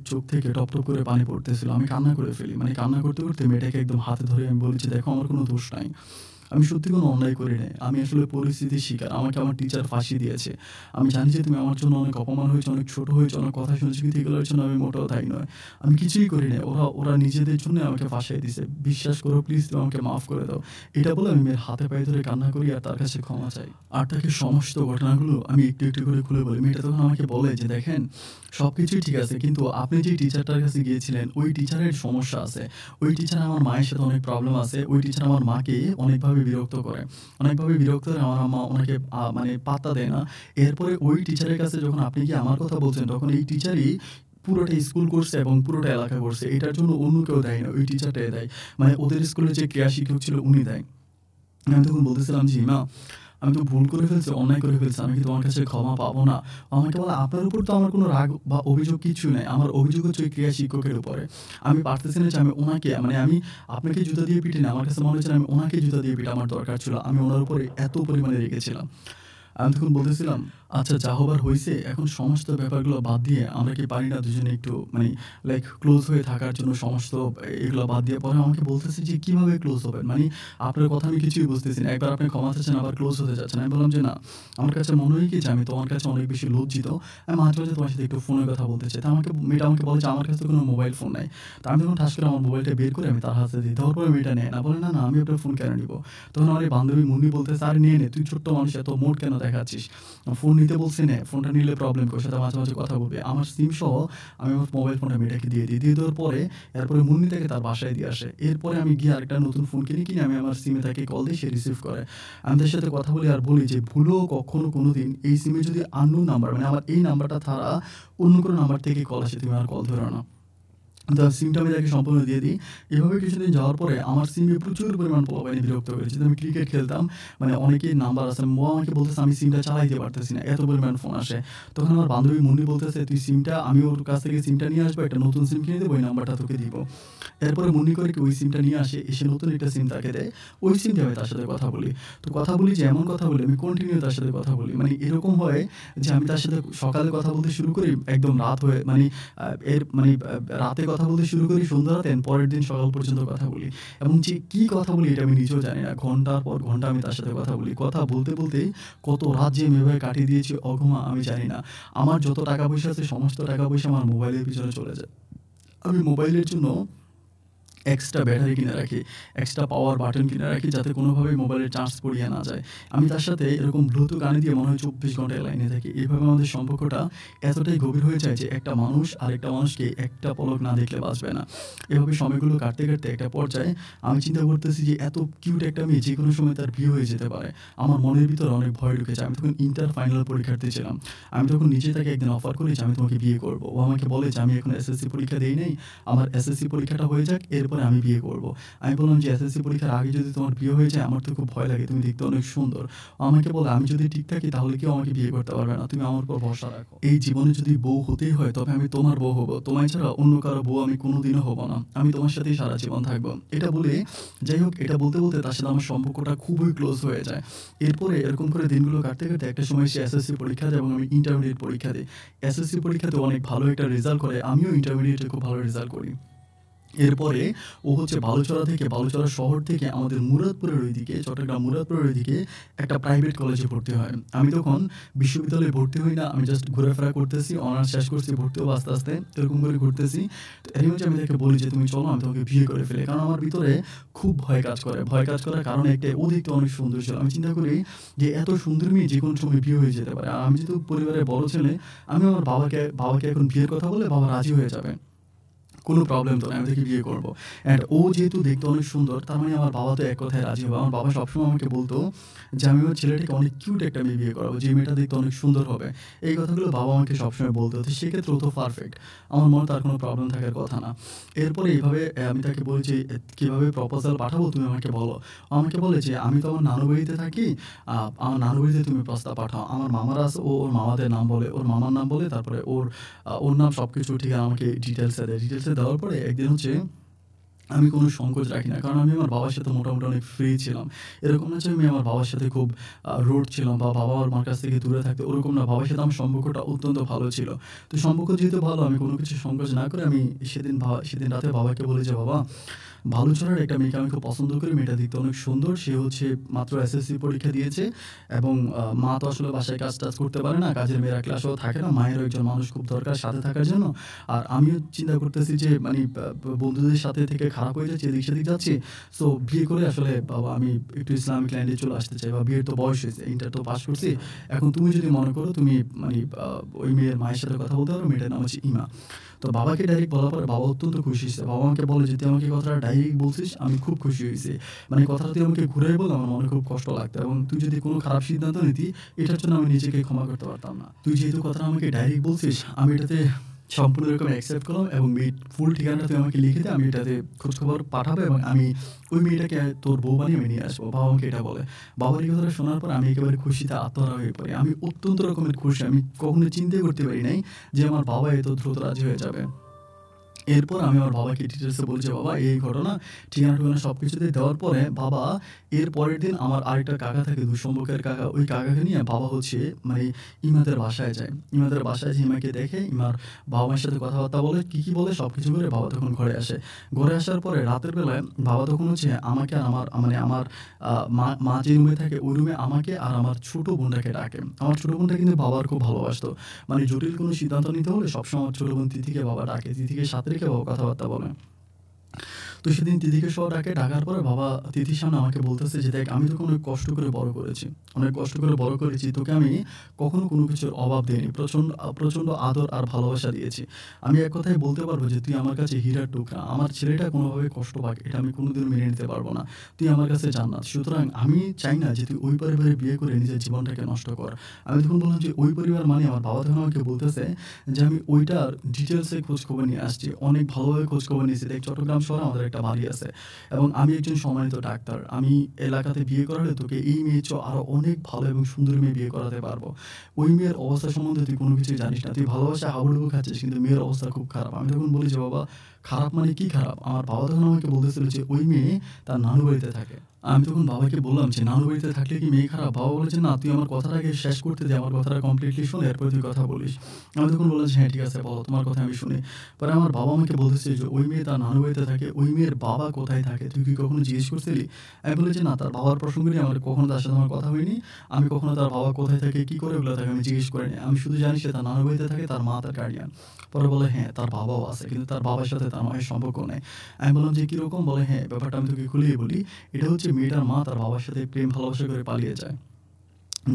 চোখ থেকে টপ, টপ করে পানি পড়তেছিল। আমি কান্না করে ফেলি। কান্না করতে, করতে মেয়েটাকে একদম হাতে ধরে আমি বলি যে, "দেখো আমার কোনো দোষ নাই। আমি সত্যি কোনো অন্যায় করি নাই। আমি আসলে পরিস্থিতির শিকার। আমাকে আমার টিচার ফাঁসি দিয়েছে। আমি জানি যে তুমি আমার জন্য অনেক অপমান হয়েছো, অনেক ছোট হয়েছো, অনেক কথা শুনেছো কিন্তু এগুলোর জন্য আমি মোটেও দায়ী নয়। আমি কিছুই করি নাই। ওরা নিজেদের জন্য আমাকে ফাঁসাই দিছে। বিশ্বাস করো প্লিজ তুমি আমাকে মাফ করে দাও।" এটা বলে আমি মেয়ের হাতে পায়ে ধরে কান্না করি আর তার কাছে ক্ষমা চাই। আর তাকে সমস্ত ঘটনাগুলো আমি একটু, একটু করে খুলে বলি। মেয়েটা তখন আমাকে বলে যে, "দেখেন সবকিছুই ঠিক আছে কিন্তু আপনি যেই টিচারটার কাছে গিয়েছিলেন ওই টিচারের সমস্যা আছে। ওই টিচার আমার মায়ের সাথে অনেক প্রবলেম আছে। ওই টিচার আমার মাকে অনেকভাবে বিরক্ত করে। অনেকভাবে বিরক্ত করে আমার আম্মা ওনাকে পাত্তা দেয় না। এরপরে ওই টিচারের কাছে যখন আপনি গিয়ে আমার কথা বলছেন তখন এই টিচারই পুরোটা স্কুল করছে এবং পুরোটা এলাকা করছে। এটার জন্য অন্য কেউ দায়ী না। ওই টিচারটাই দায়ী। ওদের স্কুলের যে ক্রীড়া শিক্ষক ছিল উনি দায়ী।" আমি তখন বলতেছিলাম যে, "ইমা আমি তো ভুল করে ফেলছি, অন্যায় করে ফেলছি। আমি কি তোমার কাছে ক্ষমা পাবো না?" ও আমাকে বলে, "আপনার উপর তো আমার কোনো রাগ বা অভিযোগ কিছুই নাই। আমার অভিযোগ হচ্ছে ওই ক্রীড়া শিক্ষকের উপরে। আমি পারতেছি না যে আমি উনাকে আমি আপনাকে জুতা দিয়ে পিটি না। আমার কাছে মনে হচ্ছে আমি উনাকে জুতা দিয়ে পিটা আমার দরকার ছিল। আমি উনার উপরে এত পরিমাণে রেগেছিলাম।" আমি তখন বলতেছিলাম, "আচ্ছা যা হবার হইছে, এখন সমস্ত ব্যাপারগুলো বাদ দিয়ে আমরা কি পারি না দুজনে একটু ক্লোজ হয়ে থাকার জন্য সমস্ত এগুলো বাদ দিয়ে?" পরে আমাকে বলতেছে যে, "কিভাবে ক্লোজ হবেন? আপনার কথা আমি কিছুই বুঝতেছি না। একবার আপনি ক্ষমা চাচ্ছেন, আবার ক্লোজ হতে চাচ্ছেন।" আমি বললাম যে, "না, আমার কাছে মনে হয় কি যে আমি তোমার কাছে অনেক বেশি লজ্জিত। আমি মাঝে, মাঝে তোমার সাথে একটু ফোনে কথা বলতে চাই।" তো মেয়েটা আমাকে বলে যে, "আমার কাছে তো কোনো মোবাইল ফোন নাই।" তো আমি তখন ঠাস করে আমার মোবাইলটা বের করে আমি তার হাতে দিই। দেওয়ার পরে মেয়েটা নেয় না। বলে, "না, না আমি আপনার ফোন কেন নিবো?" তখন আমার এই বান্ধবী মুন্নি বলতেছে, "আরে নে, নে। তুই ছোট্ট মানুষ এত মোট কেন দেখাচ্ছিস? ফোন নিতে বলছি নে। ফোনটা নিলে প্রবলেম কি? ওর সাথে মাঝে, মাঝে কথা বলবি।" আমার সিম সহ আমি আমার মোবাইল ফোনটা মেয়েটাকে দিয়ে দিই। দিয়ে দেওয়ার পরে এরপরে মুন্নি তাকে তার বাসায় দিয়ে আসে। এরপরে আমি গিয়ে আরেকটা নতুন ফোন কিনে আমি আমার সিমে তাকে কল দিই, সে রিসিভ করে। আমি তার সাথে কথা বলি আর বলি যে, "ভুলেও কখনো কোনোদিন এই সিমে যদি unknown নাম্বার আমার এই নাম্বারটা ছাড়া অন্য কোনো নাম্বার থেকে কল আসে তুমি আর কল ধরো না।" তো সিমটা আমি তাকে সম্পূর্ণ দিয়ে দিই। এভাবে কিছুদিন যাওয়ার পরে আমার সিমে প্রচুর পরিমাণ পোলাপাইনি বিরক্ত করেছে। যেহেতু আমি ক্রিকেট খেলতাম, অনেকেই নাম্বার আছে। ও আমাকে বলতেছে আমি সিমটা চালাইতে পারতেছি না। এত পরিমাণ ফোন আসে। তখন আমার বান্ধবী মুন্নি বলতেছে, "তুই সিমটা" আমি ওর কাছ থেকে সিমটা নিয়ে আসবো, একটা নতুন সিম কিনে দেবো, ওই নাম্বারটা তোকে দিব। এরপরে মুন্নি করে কি ওই সিমটা নিয়ে আসে, এসে নতুন একটা সিম তাকে দেয়। ওই সিম দিয়ে আমি তার সাথে কথা বলি। তো কথা বলি যে এমন কথা বলি আমি কন্টিনিউ তার সাথে কথা বলি। এরকম হয় যে আমি তার সাথে সকালে কথা বলতে শুরু করি, একদম রাত হয়ে আ এর মানে আ রাতে কথা বলতে শুরু করি সন্ধ্যা রাতে পরের দিন সকাল পর্যন্ত কথা বলি। এবং যে কি কথা বলি এটা আমি নিজেও জানি না। ঘন্টার পর ঘন্টা আমি তার সাথে কথা বলি। কথা বলতে, বলতে কত রাত যে আমি এভাবে কাটিয়ে দিয়েছি অঘমা আমি জানি না। আমার যত টাকা পয়সা আছে সমস্ত টাকা পয়সা আমার মোবাইলের পিছনে চলে যায়। আমি মোবাইলের জন্য এক্সট্রা ব্যাটারি কিনে রাখি, এক্সট্রা পাওয়ার বাটন কিনে রাখি যাতে কোনোভাবেই মোবাইলের চার্জ ফুরিয়ে না যায়। আমি তার সাথে এরকম ব্লুটুথ কানে দিয়ে মনে হয় ২৪ ঘন্টায় লাইনে থাকি। এভাবে আমাদের সম্পর্কটা এতটাই গভীর হয়ে যায় যে একটা মানুষ আরেকটা মানুষকে একটা পলক না দেখলে বাঁচবে না। এভাবে সময়গুলো কাটতে, কাটতে একটা পর্যায়ে আমি চিন্তা করতেছি যে এত কিউট একটা মেয়ে যেকোনো সময় তার বিয়ে হয়ে যেতে পারে। আমার মনের ভিতরে অনেক ভয় ঢুকেছে। আমি তখন ইন্টার ফাইনাল পরীক্ষার্থী ছিলাম। আমি তখন নিজে তাকে একদিন অফার করি যে আমি তোমাকে বিয়ে করব। ও আমাকে বলে যে আমি এখন এসএসসি পরীক্ষা দেই নাই। আমার এসএসসি পরীক্ষাটা হয়ে যাক এরপরে আমি বিয়ে করব। আমি বললাম যে, "এসএসসি পরীক্ষার আগে যদি তোমার বিয়ে হয়ে যায় আমার তো খুব ভয় লাগে। তুমি দেখতে অনেক সুন্দর।" ও আমাকে বলে, "আমি যদি ঠিক থাকি তাহলে কেউ আমাকে বিয়ে করতে পারবে না। তুমি আমার উপর ভরসা রাখো। এই জীবনে যদি বউ হতেই হয় তবে আমি তোমার বউ হব। তোমায় ছাড়া অন্য কারো বউ আমি কোনোদিনও হব না। আমি তোমার সাথেই সারা জীবন থাকব।" এটা বলে যাই হোক এটা বলতে, বলতে তার সাথে আমার সম্পর্কটা খুবই ক্লোজ হয়ে যায়। এরপরে এরকম করে দিনগুলো কাটতে, কাটতে একটা সময় সে এসএসসি পরীক্ষা দেয় এবং আমি ইন্টারমিডিয়েট পরীক্ষা দেই। এসএসসি পরীক্ষাতে অনেক ভালো একটা রেজাল্ট করে। আমিও ইন্টারমিডিয়েটে খুব ভালো রেজাল্ট করি। এরপরে ও হচ্ছে বালুচরা শহর থেকে আমাদের মুরাদপুরের ওইদিকে, চট্টগ্রাম মুরাদপুরের ওইদিকে একটা প্রাইভেট কলেজে ভর্তি হয়। আমি তখন বিশ্ববিদ্যালয়ে ভর্তি হই না, আমি জাস্ট ঘোরাফেরা করতেছি, অনার্স শেষ করছি, ভর্তি হবো আস্তে আস্তে, এরকম করে ঘুরতেছি। তো এরই মাঝে আমি তাকে বলি যে তুমি চলো আমি তোমাকে বিয়ে করে ফেলি, কারণ আমার ভিতরে খুব ভয় কাজ করে। ভয় কাজ করার কারণে একটা, ও দেখতে অনেক সুন্দর ছিল। আমি চিন্তা করি যে এত সুন্দর মেয়ে যে কোনো সময় বিয়ে হয়ে যেতে পারে, আর আমি যেহেতু পরিবারের বড় ছেলে, আমি আমার বাবাকে এখন বিয়ের কথা বলে বাবা রাজি হয়ে যাবে, কোনো প্রবলেম তো না, আমি তাকে বিয়ে করবো। অ্যান্ড ও যেহেতু দেখতে অনেক সুন্দর, তার মানে আমার বাবা তো এক কথায় রাজি হবে। আমার বাবা সবসময় আমাকে বলতো যে আমি আমার ছেলেটাকে অনেক কিউট একটা মেয়ে বিয়ে করাবো, যে মেয়েটা দেখতে অনেক সুন্দর হবে। এই কথাগুলো বাবা আমাকে সবসময় বলতো, তো সেক্ষেত্রে ও তো পারফেক্ট, আমার মনে তার কোনো প্রবলেম থাকার কথা না। এরপরে এইভাবে আমি তাকে বলি যে কীভাবে প্রপোজাল পাঠাবো তুমি আমাকে বলো। ও আমাকে বলে যে আমি তো আমার নানু বাড়িতে থাকি, আমার নানু বাড়িতে তুমি প্রস্তাব পাঠাও। আমার মামারা আছে, ও ওর মামাদের নাম বলে, ওর মামার নাম বলে, তারপরে ওর নাম সব কিছু ঠিক আমাকে ডিটেলসে দেয়। ডিটেলসে দেওয়ার পরে একদিন হচ্ছে আমি কোনো সংকোচ রাখি না, কারণ আমি আমার বাবার সাথে মোটামুটি অনেক ফ্রি ছিলাম। এরকম না যে আমি আমার বাবার সাথে খুব রুড ছিলাম বা বাবা মার কাছ থেকে দূরে থাকতে, ওরকম না। বাবার সাথে আমার সম্পর্কটা অত্যন্ত ভালো ছিল। তো সম্পর্ক যেহেতু ভালো, আমি কোনো কিছু সংকোচ না করে আমি সেদিন রাতে বাবাকে বলি যে বাবা, বালুচরের একটা মেয়েকে আমি খুব পছন্দ করি, মেয়েটা দেখতে অনেক সুন্দর, সে হচ্ছে মাত্র এসএসসি পরীক্ষা দিয়েছে, এবং মা তো আসলে বাসায় কাজ টাজ করতে পারে না, কাজের মেয়েরা ক্লাসেও থাকে না, মায়েরও একজন মানুষ খুব দরকার সাথে থাকার জন্য। আর আমিও চিন্তা করতেছি যে মানে বন্ধুদের সাথে থেকে খারাপ হয়ে যাচ্ছে, এদিক সেদিক যাচ্ছি। সো বিয়ে করে আসলে বাবা আমি একটু ইসলামিক লাইনে চলে আসতে চাই, বা বিয়ের তো বয়স হয়েছে, ইন্টার তো পাস করছি, এখন তুমি যদি মনে করো তুমি মানে ওই মেয়ের মায়ের সাথে কথা বলতে পারো, মেয়েটার নাম হচ্ছে ইমা। তো বাবাকে ডাইরেক্ট বলার পরে বাবা অত্যন্ত খুশি হয়েছে। বাবা আমাকে বলে যে তুই আমাকে কথাটা ডাইরেক্ট বলছিস, আমি খুব খুশি হয়েছি। মানে কথাটা তুই আমাকে ঘুরে বল, আমার মনে খুব কষ্ট লাগতো, এবং তুই যদি কোনো খারাপ সিদ্ধান্ত নিতি, এটার জন্য আমি নিজেকে ক্ষমা করতে পারতাম না। তুই যেহেতু কথাটা আমাকে ডাইরেক্ট বলছিস, আমি এটাতে সম্পূর্ণ রকম অ্যাকসেপ্ট করলাম, এবং ফুল ঠিকানাটা তুই আমাকে লিখে দে, আমি এটাতে খোঁজখবর পাঠাবো, এবং আমি ওই মেয়েটাকে তোর বউ বানিয়ে আমি নিয়ে আসবো। বাবা আমাকে এটা বলে। বাবার এই কথাটা শোনার পর আমি একেবারে খুশিতে আত্মহারা হয়ে পড়ি। আমি অত্যন্ত রকমের খুশি, আমি কখনো চিন্তাই করতে পারি নাই যে আমার বাবা এত দ্রুত রাজি হয়ে যাবে। এরপর আমি আমার বাবাকে ডিটেলসে বলি যে বাবা এই ঘটনা, ঠিকানা-ঠিকানা সব কিছুতে দেওয়ার পরে বাবা এর পরের দিন আমার আরেকটা কাকা থাকে, দূরসম্পর্কের কাকা, ওই কাকাকে নিয়ে বাবা হচ্ছে মানে ইমাদের বাসায় যায়। ইমাদের বাসায় যেয়ে ইমাকে দেখে, ইমার বাবা-মায়ের সাথে কথাবার্তা বলে, কী বলে সব কিছু করে বাবা তখন ঘরে আসে। ঘরে আসার পরে রাতের বেলায় বাবা তখন হচ্ছে আমাকে আর আমার মা যে রুমে থাকে ওই রুমে আমাকে আর আমার ছোট বোনটাকে ডাকে। আমার ছোট বোনটা কিন্তু বাবার খুব ভালোবাসতো। মানে জটিল কোনো সিদ্ধান্ত নিতে হলে সবসময় আমার ছোট বোন তিথিকে বাবা ডাকে। তিথিকে সাথে রেখে বাবা কথাবার্তা বলে। তো সেদিন তিথিকে সহ ডাকে। ডাকার পরে বাবা তিথির সামনে আমাকে বলতেছে যে দেখ, আমি তোকে অনেক কষ্ট করে বড় করেছি, অনেক কষ্ট করে বড় করেছি, তোকে আমি কখনো কোনো কিছুর অভাব দিইনি, প্রচণ্ড আদর আর ভালোবাসা দিয়েছি। আমি এক কথায় বলতে পারবো যে তুই আমার কাছে হীরার টুকরা। আমার ছেলেটা কোনোভাবে কষ্ট পাক, এটা আমি কোনোদিনও মেনে নিতে পারবো না। তুই আমার কাছে জান্নাত। সুতরাং আমি চাই না যে তুই ওই পরিবারে বিয়ে করে নিজের জীবনটাকে নষ্ট কর। আমি তখন বললাম যে ওই পরিবার মানে, আমার বাবা তখন আমাকে বলতেছে যে আমি ওইটার ডিটেলসে খোঁজখবর নিয়ে আসছি, অনেক ভালোভাবে খোঁজখবর নিয়েছি। দেখ, চট্টগ্রাম শহরে আমাদের একটা বাড়ি আছে, এবং আমি একজন সম্মানিত ডাক্তার। আমি এলাকাতে বিয়ে করালে তোকে এই মেয়ে চেয়েও আরও অনেক ভালো এবং সুন্দর মেয়ে বিয়ে করাতে পারবো। ওই মেয়ের অবস্থা সম্বন্ধে তুই কোনো কিছুই জানিস না, তুই ভালোবাসায় হাবুডুবু খাচ্ছিস, কিন্তু মেয়ের অবস্থা খুব খারাপ। আমি তখন বলি যে বাবা, খারাপ মানে কি খারাপ? আমার বাবা তখন আমাকে বলতেছিল যে ওই মেয়ে তার নানু বাড়িতে থাকে। আমি তখন বাবাকে বললাম যে নানু বাড়িতে থাকলে কি মেয়ে খারাপ? বাবা বলে যে না, তুই আমার কথাটা আগে শেষ করতে দে, আমার কথাটা কমপ্লিটলি শোন, এরপরে তুই কথা বলিস। আমি তখন বললাম যে হ্যাঁ ঠিক আছে, বলো, তোমার কথা আমি শুনি। পরে আমার বাবা আমাকে বলতেছে যে ওই মেয়ে তার নানু বাড়িতে থাকে, ওই মেয়ের বাবা কোথায় থাকে তুই কি কখনো জিজ্ঞেস করছিলি? আমি বলি যে না, তার বাবার প্রসঙ্গ নিয়ে আমার কখনো তার সাথে আমার কথা হয়নি। আমি কখনো তার বাবা কোথায় থাকে, কী করে, ওগুলো তাকে আমি জিজ্ঞেস করিনি। আমি শুধু জানি সে তার নানু বাড়িতে থাকে, তার মা তার গার্ডিয়ান। পরে বলে হ্যাঁ, তার বাবাও আছে, কিন্তু তার বাবার সাথে তার মায়ের সম্পর্ক নেই। আমি বললাম যে কীরকম? বলে হ্যাঁ, ব্যাপারটা আমি তোকে খুলিয়ে বলি। এটা হচ্ছে মেয়েটার মা তার বাবার সাথে প্রেম ভালোবাসা করে পালিয়ে যায়।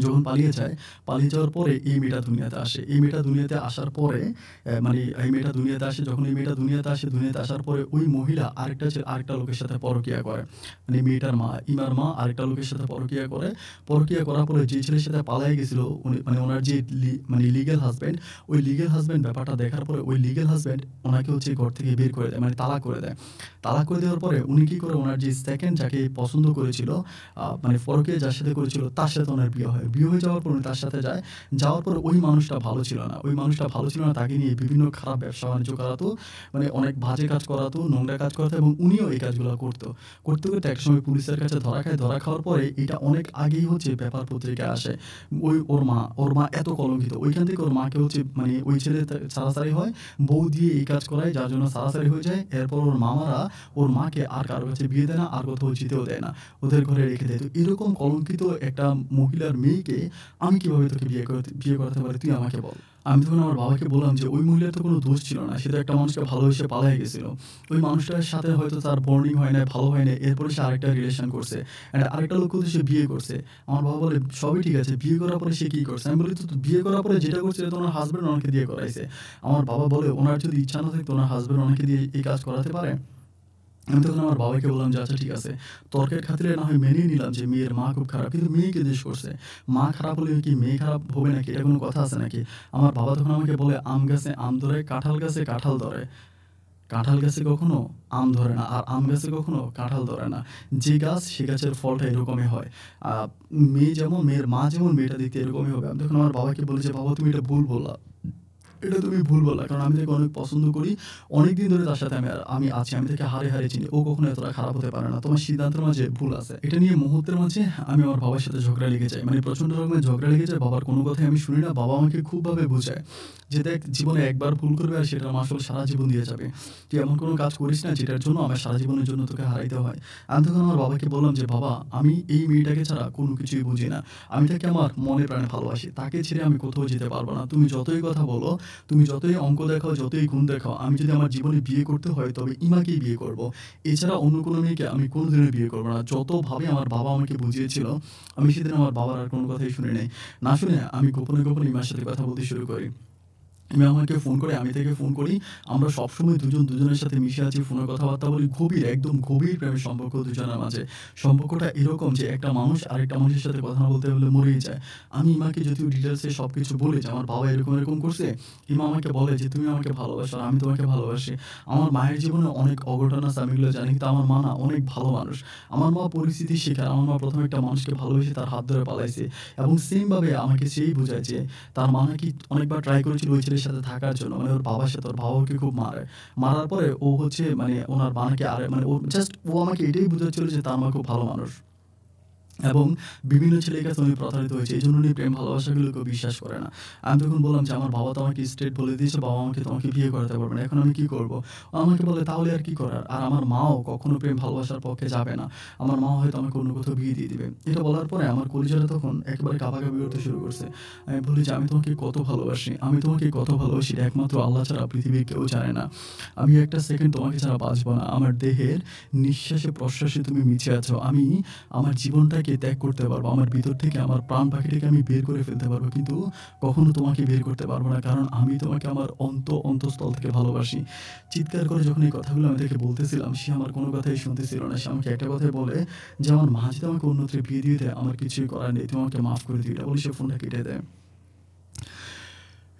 যখন পালিয়ে যায়, পালিয়ে যাওয়ার পরে এই মেয়েটা দুনিয়াতে আসে। এই মেয়েটা দুনিয়াতে আসার পরে মানে এই মেয়েটা দুনিয়াতে আসে, যখন এই মেয়েটা দুনিয়াতে আসে, দুনিয়াতে আসার পরে ওই মহিলা আরেকটা লোকের সাথে পরকীয়া করে। মানে মেয়েটার মা, ইমার মা আরেকটা লোকের সাথে পরকীয়া করে। পরকীয়া করার পরে যে ছেলের সাথে পালায়ে গেছিল, উনি মানে ওনার যে মানে লিগ্যাল হাসব্যান্ড, ওই লিগ্যাল হাসব্যান্ড ব্যাপারটা দেখার পরে ওই লিগ্যাল হাসব্যান্ড ওনাকে হচ্ছে ঘর থেকে বের করে দেয়, মানে তালাক করে দেয়। তালাক করে দেওয়ার পরে উনি কী করে, ওনার যে সেকেন্ড যাকে পছন্দ করেছিল, মানে পরকীয়া যার সাথে করেছিল তার সাথে ওনার বিয়ে হয়। হয়। বিয়ে হয়ে যাওয়ার পর উনি তার সাথে যায়। যাওয়ার পর ওই মানুষটা ভালো ছিল না। ওই মানুষটা ভালো ছিল না, তাকে নিয়ে বিভিন্ন খারাপ ব্যবসা-বাণিজ্য করাতো। মানে অনেক বাজে কাজ করাতো, নোংরা কাজ করাতো এবং উনিও এই কাজগুলা করতো। করতে, করতে একটা সময় পুলিশের কাছে ধরা খায়। ধরা খাওয়ার পরে এটা অনেক আগেই হচ্ছে পেপার পত্রিকায় আসে। ওর মা এত কলঙ্কিত। ওইখান থেকে ওর মাকে হচ্ছে মানে ওই ছেলে ছাড়াছাড়ি হয়। বউ দিয়ে এই কাজ করায় যার জন্য ছাড়াছাড়ি হয়ে যায়। এরপর ওর মামারা ওর মাকে আর কারো কাছে বিয়ে দেয় না, আর কোথাও যেতেও দেয় না। ওদের ঘরে রেখে দেয়। তো এরকম কলঙ্কিত একটা মহিলার মেয়েকে আমি কিভাবে তোকে বিয়ে করাতে পারি তুই আমাকে বল। আমি তখন আমার বাবাকে বললাম যে ওই মহিলার তো কোনো দোষ ছিল না। সে তো একটা মানুষকে ভালোবেসে পালায়ে গেছিল। ওই মানুষটার সাথে হয়তো তার বন্ডিং হয় নাই, ভালো হয় নাই। এরপরে সে আরেকটা রিলেশন করছে। অ্যান্ড আরেকটা লোককেও তো সে বিয়ে করছে। আমার বাবা বলে সবই ঠিক আছে। বিয়ে করার পরে সে কি করছে? আমি বলি তো বিয়ে করার পরে যেটা করছে এটা তো ওনার হাসব্যান্ড ওনাকে দিয়ে করাইছে। আমার বাবা বলে ওনার যদি ইচ্ছা না থাকতো ওনার হাসব্যান্ড ওনাকে দিয়ে এই কাজ করাতে পারে? আমি তখন আমার বাবাকে বললাম যে, "আচ্ছা ঠিক আছে।" তর্কের খাতিরে না হয় মেনেই নিলাম যে মেয়ের মা খুব খারাপ। কিন্তু মেয়েকে দোষ করছে। মা খারাপ হলে কি মেয়ে খারাপ হবে নাকি? এটা কোনো কথা আছে নাকি? আমার বাবা তখন আমাকে বলে, "আম গাছে আম ধরে, কাঁঠাল গাছে কাঁঠাল ধরে। কাঁঠাল গাছে কখনো আম ধরে না, আর আম গাছে কখনো কাঁঠাল ধরে না। যে গাছ সে গাছের ফলটা এরকমই হয়। আ মেয়ের মা যেমন মেয়েটা দেখতে এরকমই হবে।" আমি তখন আমার বাবাকে বলি যে, "বাবা তুমি এটা ভুল বললা। এটা তুমি ভুল বললা। কারণ আমি তাকে অনেক পছন্দ করি। অনেকদিন ধরে তার সাথে আমি আছি। আমি তাকে হাড়ে, হাড়ে চিনি। ও কখনো এতটা খারাপ হতে পারে না। তোমার সিদ্ধান্তের মাঝে ভুল আছে।" এটা নিয়ে মুহূর্তের মাঝে আমি আমার বাবার সাথে ঝগড়া লেগে যাই। মানে প্রচণ্ড রকমের ঝগড়া লেগে যায়। বাবার কোনো কথাই আমি শুনি না। বাবা আমাকে খুবভাবে বোঝায় যে, "দেখ জীবনে একবার ভুল করবে আর সেটার মাসুল সারা জীবন দিয়ে যাবে। তুই এমন কোনো কাজ করিস না যেটার জন্য আমার সারা জীবনের জন্য তোকে হারাইতে হয়।" আমি তখন আমার বাবাকে বললাম যে, "বাবা আমি এই মেয়েটাকে ছাড়া কোনো কিছুই বুঝি না। আমি তাকে আমার মনে প্রাণে ভালোবাসি। তাকে ছেড়ে আমি কোথাও যেতে পারব না। তুমি যতই কথা বলো, তুমি যতই অঙ্ক দেখাও, যতই গুণ দেখাও, আমি যদি আমার জীবনে বিয়ে করতে হয় তবে ইমাকেই বিয়ে করব। এছাড়া অন্য কোনো মেয়েকে আমি কোনোদিনও বিয়ে করব না।" যতভাবে আমার বাবা আমাকে বুঝিয়েছিল, আমি সেদিন আমার বাবার আর কোনো কথাই শুনি নাই। না শুনে আমি গোপনে, গোপনে ইমার সাথে কথা বলতে শুরু করি। ইমা আমাকে ফোন করে, আমি তাকে ফোন করি। আমরা সবসময় দুজন দুজনের সাথে মিশে আছি, ফোনে কথাবার্তা বলি। একদম গভীর প্রেমের সম্পর্ক দুজনের মাঝে। সম্পর্কটা এরকম যে একটা মানুষ আরেকটা মানুষের সাথে কথা না বলতে বললে মরেই যায়। আমি ইমাকে যদিও ডিটেইলসে সবকিছু বলি যে আমার বাবা এরকম, এরকম করছে। ইমা আমাকে বলে যে, "তুমি আমাকে ভালোবাসো আর আমি তোমাকে ভালোবাসি।" আমার মায়ের জীবনে অনেক অঘটন আছে আমি এগুলো জানি। কিন্তু আমার মা না অনেক ভালো মানুষ। আমার মা পরিস্থিতির শিকার। আমার মা ১ম একটা মানুষকে ভালোবেসে তার হাত ধরে পালাইছে। এবং সেম ভাবে আমাকে সেই বুঝায় যে তার মা নাকি অনেকবার ট্রাই করেছিল ওই ছেলের সাথে থাকার জন্য। মানে ওর বাবার সাথে। ওর বাবা ওকে খুব মারে। মারার পরে ও হচ্ছে মানে উনার মা নাকি মানে ও আমাকে এটাই বুঝাচ্ছিল যে তার মা খুব ভালো মানুষ। এবং বিভিন্ন ছেলের কাছে উনি প্রতারিত হয়েছে। এজন্য উনি প্রেম ভালোবাসাগুলোকেও বিশ্বাস করে না। আমি তখন বললাম যে, "আমার বাবা তো আমাকে স্ট্রেইট বলে দিয়েছে, বাবা আমাকে তোমাকে বিয়ে করাতে পারবে না। এখন আমি কি করব?" ও আমাকে বলে, "তাহলে আর কি করার?" আর আমার মাও কখনো প্রেম ভালোবাসার পক্ষে যাবে না। আমার মা হয়তো আমাকে অন্য কোথাও বিয়ে দিয়ে দিবে। এটা বলার পরে আমার কলিজাটা তখন একেবারে কাঁপাকাঁপি করতে শুরু করছে। আমি বলি যে, "আমি তোমাকে কত ভালোবাসি। আমি তোমাকে কত ভালোবাসি এটা একমাত্র আল্লাহ ছাড়া পৃথিবীর কেউ জানে না। আমি একটা সেকেন্ড তোমাকে ছাড়া বাঁচব না। আমার দেহের নিঃশ্বাসে প্রশ্বাসে তুমি মিশে আছো। আমি আমার জীবনটাকে ত্যাগ করতে পারবো। আমার ভিতর থেকে আমার প্রাণ পাখিটাকে আমি বের করে ফেলতে পারবো। কিন্তু কখনো তোমাকে বের করতে পারবো না। কারণ আমি তোমাকে আমার অন্তঃস্থল থেকে ভালোবাসি।" চিৎকার করে যখন এই কথাগুলো আমি তাকে বলতেছিলাম, সে আমার কোনো কথাই শুনতেছিল না। সে আমাকে একটা কথাই বলে যে, "আমার মা যদি আমাকে অন্যত্র বিয়ে দিয়ে দেয়, আমার কিছুই করার নেই। তুমি আমাকে মাফ করে দিও।" এটা বলে সে ফোনটা কেটে দেয়।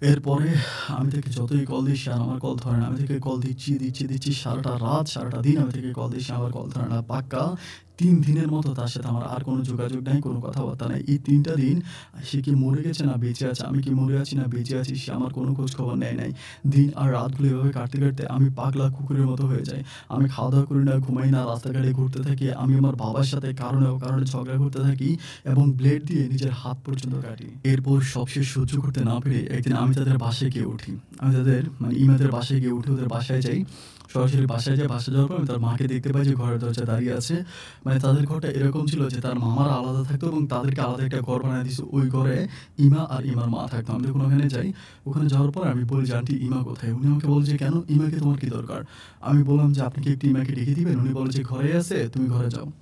এরপরে আমি তাকে যতই কল দিই সে আর আমার কল ধরে না। আমি তাকে কল দিচ্ছি সারাটা রাত, সারাটা দিন আমি তাকে কল দিই, সে আমার কল ধরে না। পাক্কা ৩ দিনের মতো তার সাথে আমার আর কোনো যোগাযোগ নাই, কোনো কথাবার্তা নাই। এই ৩ টা দিন সে কি মরে গেছে না বেঁচে আছে, আমি কি মরে আছি না বেঁচে আছি সে আমার কোনো খোঁজ খবর নেয় নাই। দিন আর রাতগুলো এভাবে কাটতে, কাটতে আমি পাগলা কুকুরের মতো হয়ে যাই। আমি খাওয়া-দাওয়া করি না, ঘুমাই না, রাস্তাঘাটে ঘুরতে থাকি। আমি আমার বাবার সাথে কারণে অকারণে ঝগড়া করতে থাকি এবং ব্লেড দিয়ে নিজের হাত পর্যন্ত কাটি। এরপর সবশেষ সহ্য করতে না পেরে একদিন আমি তাদের বাসায় গিয়ে উঠি। আমি তাদের মানে ইমাদের বাসায় গিয়ে উঠে ওদের বাসায় যাই। সরাসরি বাসায় যাই। বাসায় যাওয়ার পর আমি তার মাকে দেখতে পাই যে ঘরের দরজায় দাঁড়িয়ে আছে। মানে তাদের ঘরটা এরকম ছিল যে তার মামারা আলাদা থাকতো এবং তাদেরকে আলাদা একটা ঘর বানায় দিছে। ওই ঘরে ইমা আর ইমার মা থাকতো। আমি যখন ওখানে যাই, ওখানে যাওয়ার পর আমি বলি যে, "আন্টি ইমা কোথায়?" উনি আমাকে বলে যে, "কেন? ইমাকে তোমার কি দরকার?" আমি বললাম যে, "আপনি কি একটু ইমাকে ডেকে দিবেন?" উনি বলে যে, "ঘরেই আছে, তুমি ঘরে যাও।"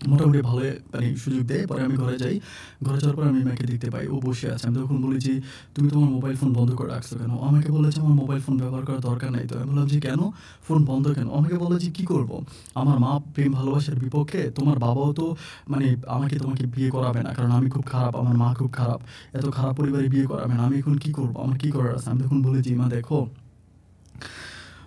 মোটামুটি ভালোই মানে সুযোগ দেয়। পরে আমি ঘরে যাই। ঘরে যাওয়ার পর আমি মাকে দেখতে পাই। ও বসে আছে। আমি তখন বলি যে, "তুমি তোমার মোবাইল ফোন বন্ধ করে রাখছো কেন?" ও আমাকে বলে যে, "আমার মোবাইল ফোন ব্যবহার করার দরকার নাই তো।" আমি বললাম যে, "কেন? ফোন বন্ধ কেন?" ও আমাকে বলে যে, "কি করব? আমার মা প্রেম ভালোবাসার বিপক্ষে। তোমার বাবাও তো মানে তোমাকে বিয়ে করাবে না। কারণ আমি খুব খারাপ, আমার মা খুব খারাপ। এত খারাপ পরিবারে বিয়ে করাবে না। আমি এখন কি করব? আমার কি করার আছে?" আমি তখন বলি যে, "মা দেখো"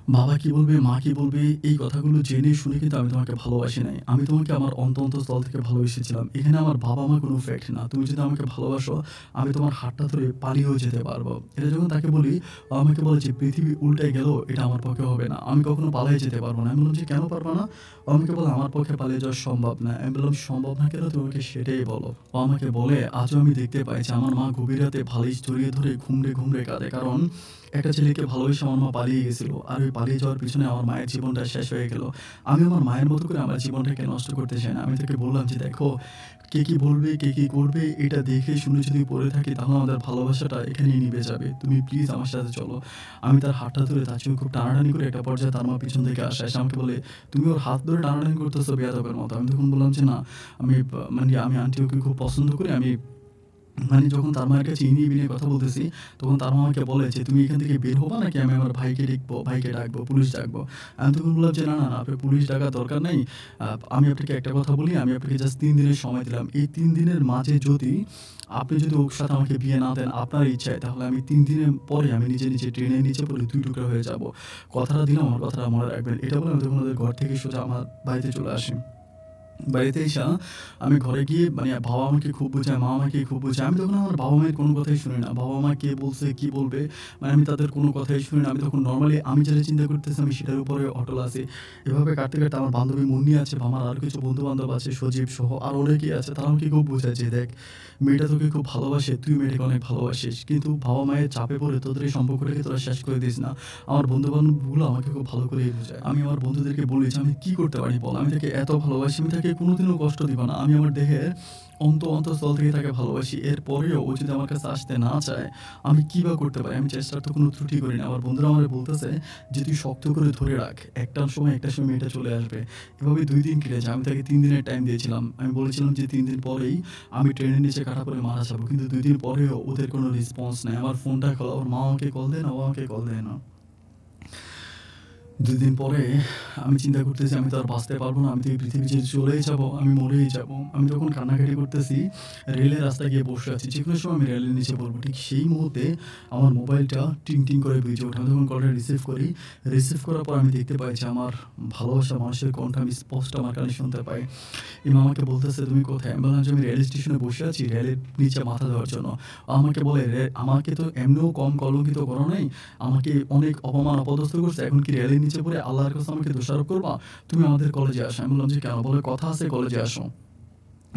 বাবা কি বলবে, মা কি বলবে, এই কথাগুলো জেনে শুনে কিন্তু আমি তোমাকে ভালোবাসি নাই। আমি তোমাকে আমার অন্তঃস্থল থেকে ভালোবেসেছিলাম। এখানে আমার বাবা-মা কোনো ফ্যাক্ট না। তুমি যদি আমাকে ভালোবাসো, আমি তোমার হাতটা ধরে পালিয়েও যেতে পারবো। এটা যখন তাকে বলি, ও আমাকে বলে যে, "পৃথিবী উল্টে গেলেও এটা আমার পক্ষে হবে না। আমি কখনো পালিয়ে যেতে পারবো না।" আমি বললাম যে, "কেন পারবা না?" ও আমাকে বলে, "আমার পক্ষে পালিয়ে যাওয়া সম্ভব না।" আমি বললাম, "সম্ভব না কেন? তুমি আমাকে সেটাই বলো।" ও আমাকে বলে, "আজও আমি দেখতে পাই যে আমার মা গভীর রাতে বালিশ জড়িয়ে ধরে ঘুমড়ে, ঘুমড়ে কাঁদে। কারণ একটা ছেলেকে ভালোবেসে আমার মা পালিয়ে গেছিল। আর ওই পালিয়ে যাওয়ার পিছনে আমার মায়ের জীবনটা শেষ হয়ে গেল। আমি আমার মায়ের মতো করে আমার জীবনটাকে নষ্ট করতে চাই না।" আমি তাকে বললাম যে, "দেখো, কে কি বলবে, কে কি করবে এটা দেখে শুনে যদি পড়ে থাকি তাহলে আমাদের ভালোবাসাটা এখানেই নিভে যাবে। তুমি প্লিজ আমার সাথে চলো।" আমি তার হাতটা ধরে তার চোখে খুব টানাটানি করে একটা পর্যায়ে তার মা পিছন থেকে আসে। এসে আমাকে বলে, "তুমি ওর হাত ধরে টানাটানি করতেছো বেয়াদবের মতো।" আমি তখন বললাম যে, "না, আমি আন্টি ওকে খুব পছন্দ করি। আমি" যখন তার মায়ের কাছে ইনিয়ে বিনিয়ে কথা বলতেছি, তখন তার মা আমাকে বলে যে, "তুমি এখান থেকে বের হবা নাকি আমি আমার ভাইকে ডাকবো, পুলিশ ডাকবো?" আমি তখন বললাম যে, "না, আপনার পুলিশ ডাকার দরকার নেই। আমি আপনাকে একটা কথা বলি, আমি আপনাকে জাস্ট ৩ দিনের সময় দিলাম। এই ৩ দিনের মাঝে আপনি যদি ওর সাথে আমাকে বিয়ে না দেন আপনার ইচ্ছায়, তাহলে আমি 3 দিনের পরে আমি নিজে ট্রেনের নিচে পড়ে ২ টুকরা হয়ে যাবো। কথাটা দিলাম, আমার কথাটা মনে রাখবেন।" এটা বলে আমি তখন ওদের ঘর থেকে সোজা আমার বাড়িতে চলে আসি। বাড়িতে আইসা আমি ঘরে গিয়ে বাবা আমাকে খুব বোঝায়, মা আমাকে খুব বোঝায়। আমি তখন আমার বাবা-মায়ের কোনো কথাই শুনি না। বাবা-মা কে বলছে, কি বলবে, আমি তাদের কোনো কথাই শুনি না। আমি তখন নরমালি আমি যেটা চিন্তা করতেছি আমি সেটার উপরে অটল আছি। এভাবে কাটতে আমার বান্ধবী মুন্নি আছে বা আমার আরো কিছু বন্ধু-বান্ধব আছে, সজীব সহ আরো অনেকেই আছে। তারা আমাকে খুব বোঝায় যে, "দেখ, মেয়েটা তোকে খুব ভালোবাসে, তুই মেয়েটাকে অনেক ভালোবাসিস। কিন্তু বাবা-মায়ের চাপে পড়ে তোদের এই সম্পর্কটাকে তোরা শেষ করে দিস না।" আমার বন্ধু-বান্ধবগুলো আমাকে খুব ভালো করেই বোঝায়। আমি আমার বন্ধুদেরকে বলি যে, "আমি কি করতে পারি বল? আমি তাকে এত ভালোবাসি, আমি তাকে কোনোদিনও কষ্ট দিব না। আমি আমার দেহের অন্তঃস্থল থেকে তাকে ভালোবাসি। এরপরেও ও যদি আমার কাছে আসতে না চায়, আমি কি বা করতে পারি? আমি চেষ্টার তো কোনো ত্রুটি করি না।" আমার বন্ধুরা আমারে বলতেছে যে, "তুই শক্ত করে ধরে রাখ। একটা সময় মেয়েটা চলে আসবে।" এভাবে ২ দিন কেটে যায়। আমি তাকে ৩ দিনের টাইম দিয়েছিলাম। আমি বলেছিলাম যে ৩ দিন পরেই আমি ট্রেনের নিচে কাটা পড়ে মারা যাবো। কিন্তু ২ দিন পরেও ওদের কোনো রেসপন্স নাই। আমার ফোনটা আমার মা আমাকে কল দেয় না, ও আমাকে কল দেয় না। ২ দিন পরে আমি চিন্তা করতেছি আমি তো আর বাঁচতে পারবো না। আমি তো এই পৃথিবী ছেড়ে চলেই যাবো। আমি মরেই যাবো। আমি তখন কান্নাকাটি করতেছি। রেলের রাস্তায় গিয়ে বসে আছি। যেকোনো সময় আমি রেলের নিচে পড়বো। ঠিক সেই মুহূর্তে আমার মোবাইলটা টিং, টিং করে বেজে ওঠে। আমি তখন কলটা রিসিভ করি। রিসিভ করার পর আমি দেখতে পাই যে আমার ভালোবাসার মানুষের কণ্ঠ আমি স্পষ্ট আমার কানে শুনতে পাই। ইমা আমাকে বলতেছে, "তুমি কোথায়?" আমি বললাম যে, "আমি রেল স্টেশনে বসে আছি রেলের নিচে মাথা দেওয়ার জন্য।" ও আমাকে বলে, আমাকে তো এমনিও কম কলঙ্কিত করো নাই। আমাকে অনেক অপমান অপদস্থ করছে। এখন কি রেলের নিচে পড়ে আল্লাহর কাছে আমাকে দোষারোপ করবা? তুমি আমাদের কলেজে আসো।" আমি বললাম যে, "কেন?" বলে, "কথা আছে, কলেজে আসো।"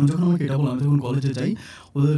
যখন আমাকে এটা বলল, আমি তখন কলেজে যাই। ওদের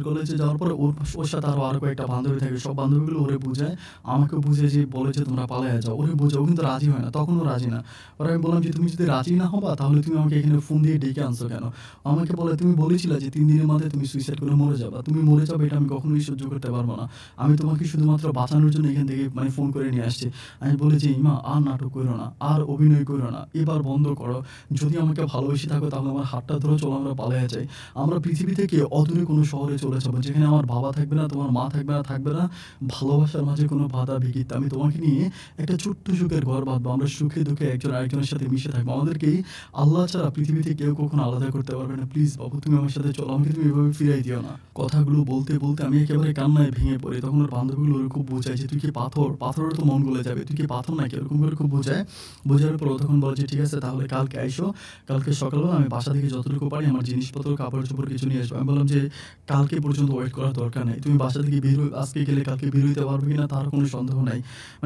কলেজে যাওয়ার পরে ওর সাথে আরো কয়েকটা বান্ধবী থাকে। সব বান্ধবীগুলো ওরে বুঝায়। আমাকেও বুঝিয়ে যে বলে যে, "তোমরা পালাইয়া যাও।" ওরে বোঝায়। ও কিন্তু রাজি হয় না। তখনও রাজি না। পরে আমি বললাম যে, "তুমি যদি রাজি না হবা তাহলে তুমি আমাকে এখানে ফোন দিয়ে ডেকে আনছো কেন?" ও আমাকে বলে, "তুমি বলেছিলা যে ৩ দিনের মাথায় তুমি সুইসাইড করে মরে যাবা। তুমি মরে যাবে এটা আমি কখনোই সহ্য করতে পারব না। আমি তোমাকে শুধুমাত্র বাঁচানোর জন্য এখান থেকে ফোন করে নিয়ে আসছি।" আমি বলি যে, "ইমা, আর নাটক কইরো না। আর অভিনয় কইরো না। এবার বন্ধ করো। যদি আমাকে ভালোবেসে থাকো তাহলে আমার হাতটা ধরো, চলো আমরা পালাইয়া যাই। আমরা পৃথিবী থেকে অদূরে কোনো শহরে চলে যাবো। যেখানে আমার বাবা থাকবে না, তোমার মা থাকবে না। ভালোবাসার মাঝে কোনো বাধা বিঘিত। আমি তোমাকে নিয়ে একটা ছোট্ট সুখের ঘর বাঁধবো। আমরা সুখে দুঃখে একজন আরেকজনের সাথে মিশে থাকবো। আমাদেরকেই আল্লাহ ছাড়া পৃথিবীতে কেউ কখনো আলাদা করতে পারবে না। প্লিজ বাবু, তুমি আমার সাথে চলো। আমাকে তুমি এভাবে ফিরাই দিও না।" কথাগুলো বলতে আমি একেবারে কান্নায় ভেঙে পড়ি। তখন ওর বান্ধবীগুলো ওরে খুব বোঝায় যে, "তুই কি পাথর? পাথরের তো মন গলে যাবে। তুই কি পাথর নাকি?" এরকম করে খুব বোঝায়। বোঝার পর ও তখন বলে যে, "ঠিক আছে, তাহলে কালকে আইসো। কালকে সকালবেলা আমি বাসা থেকে যতটুকু পারি আমার জিনিসপত্র, কাপড়-চোপড় কিছু নিয়ে আসবো।" আমি বললাম যে, "কালকে পর্যন্ত ওয়েট করার দরকার নাই। তুমি বাসা থেকে আজকে গেলে কালকে বের হইতে পারবে কিনা তার কোনো সন্দেহ নাই।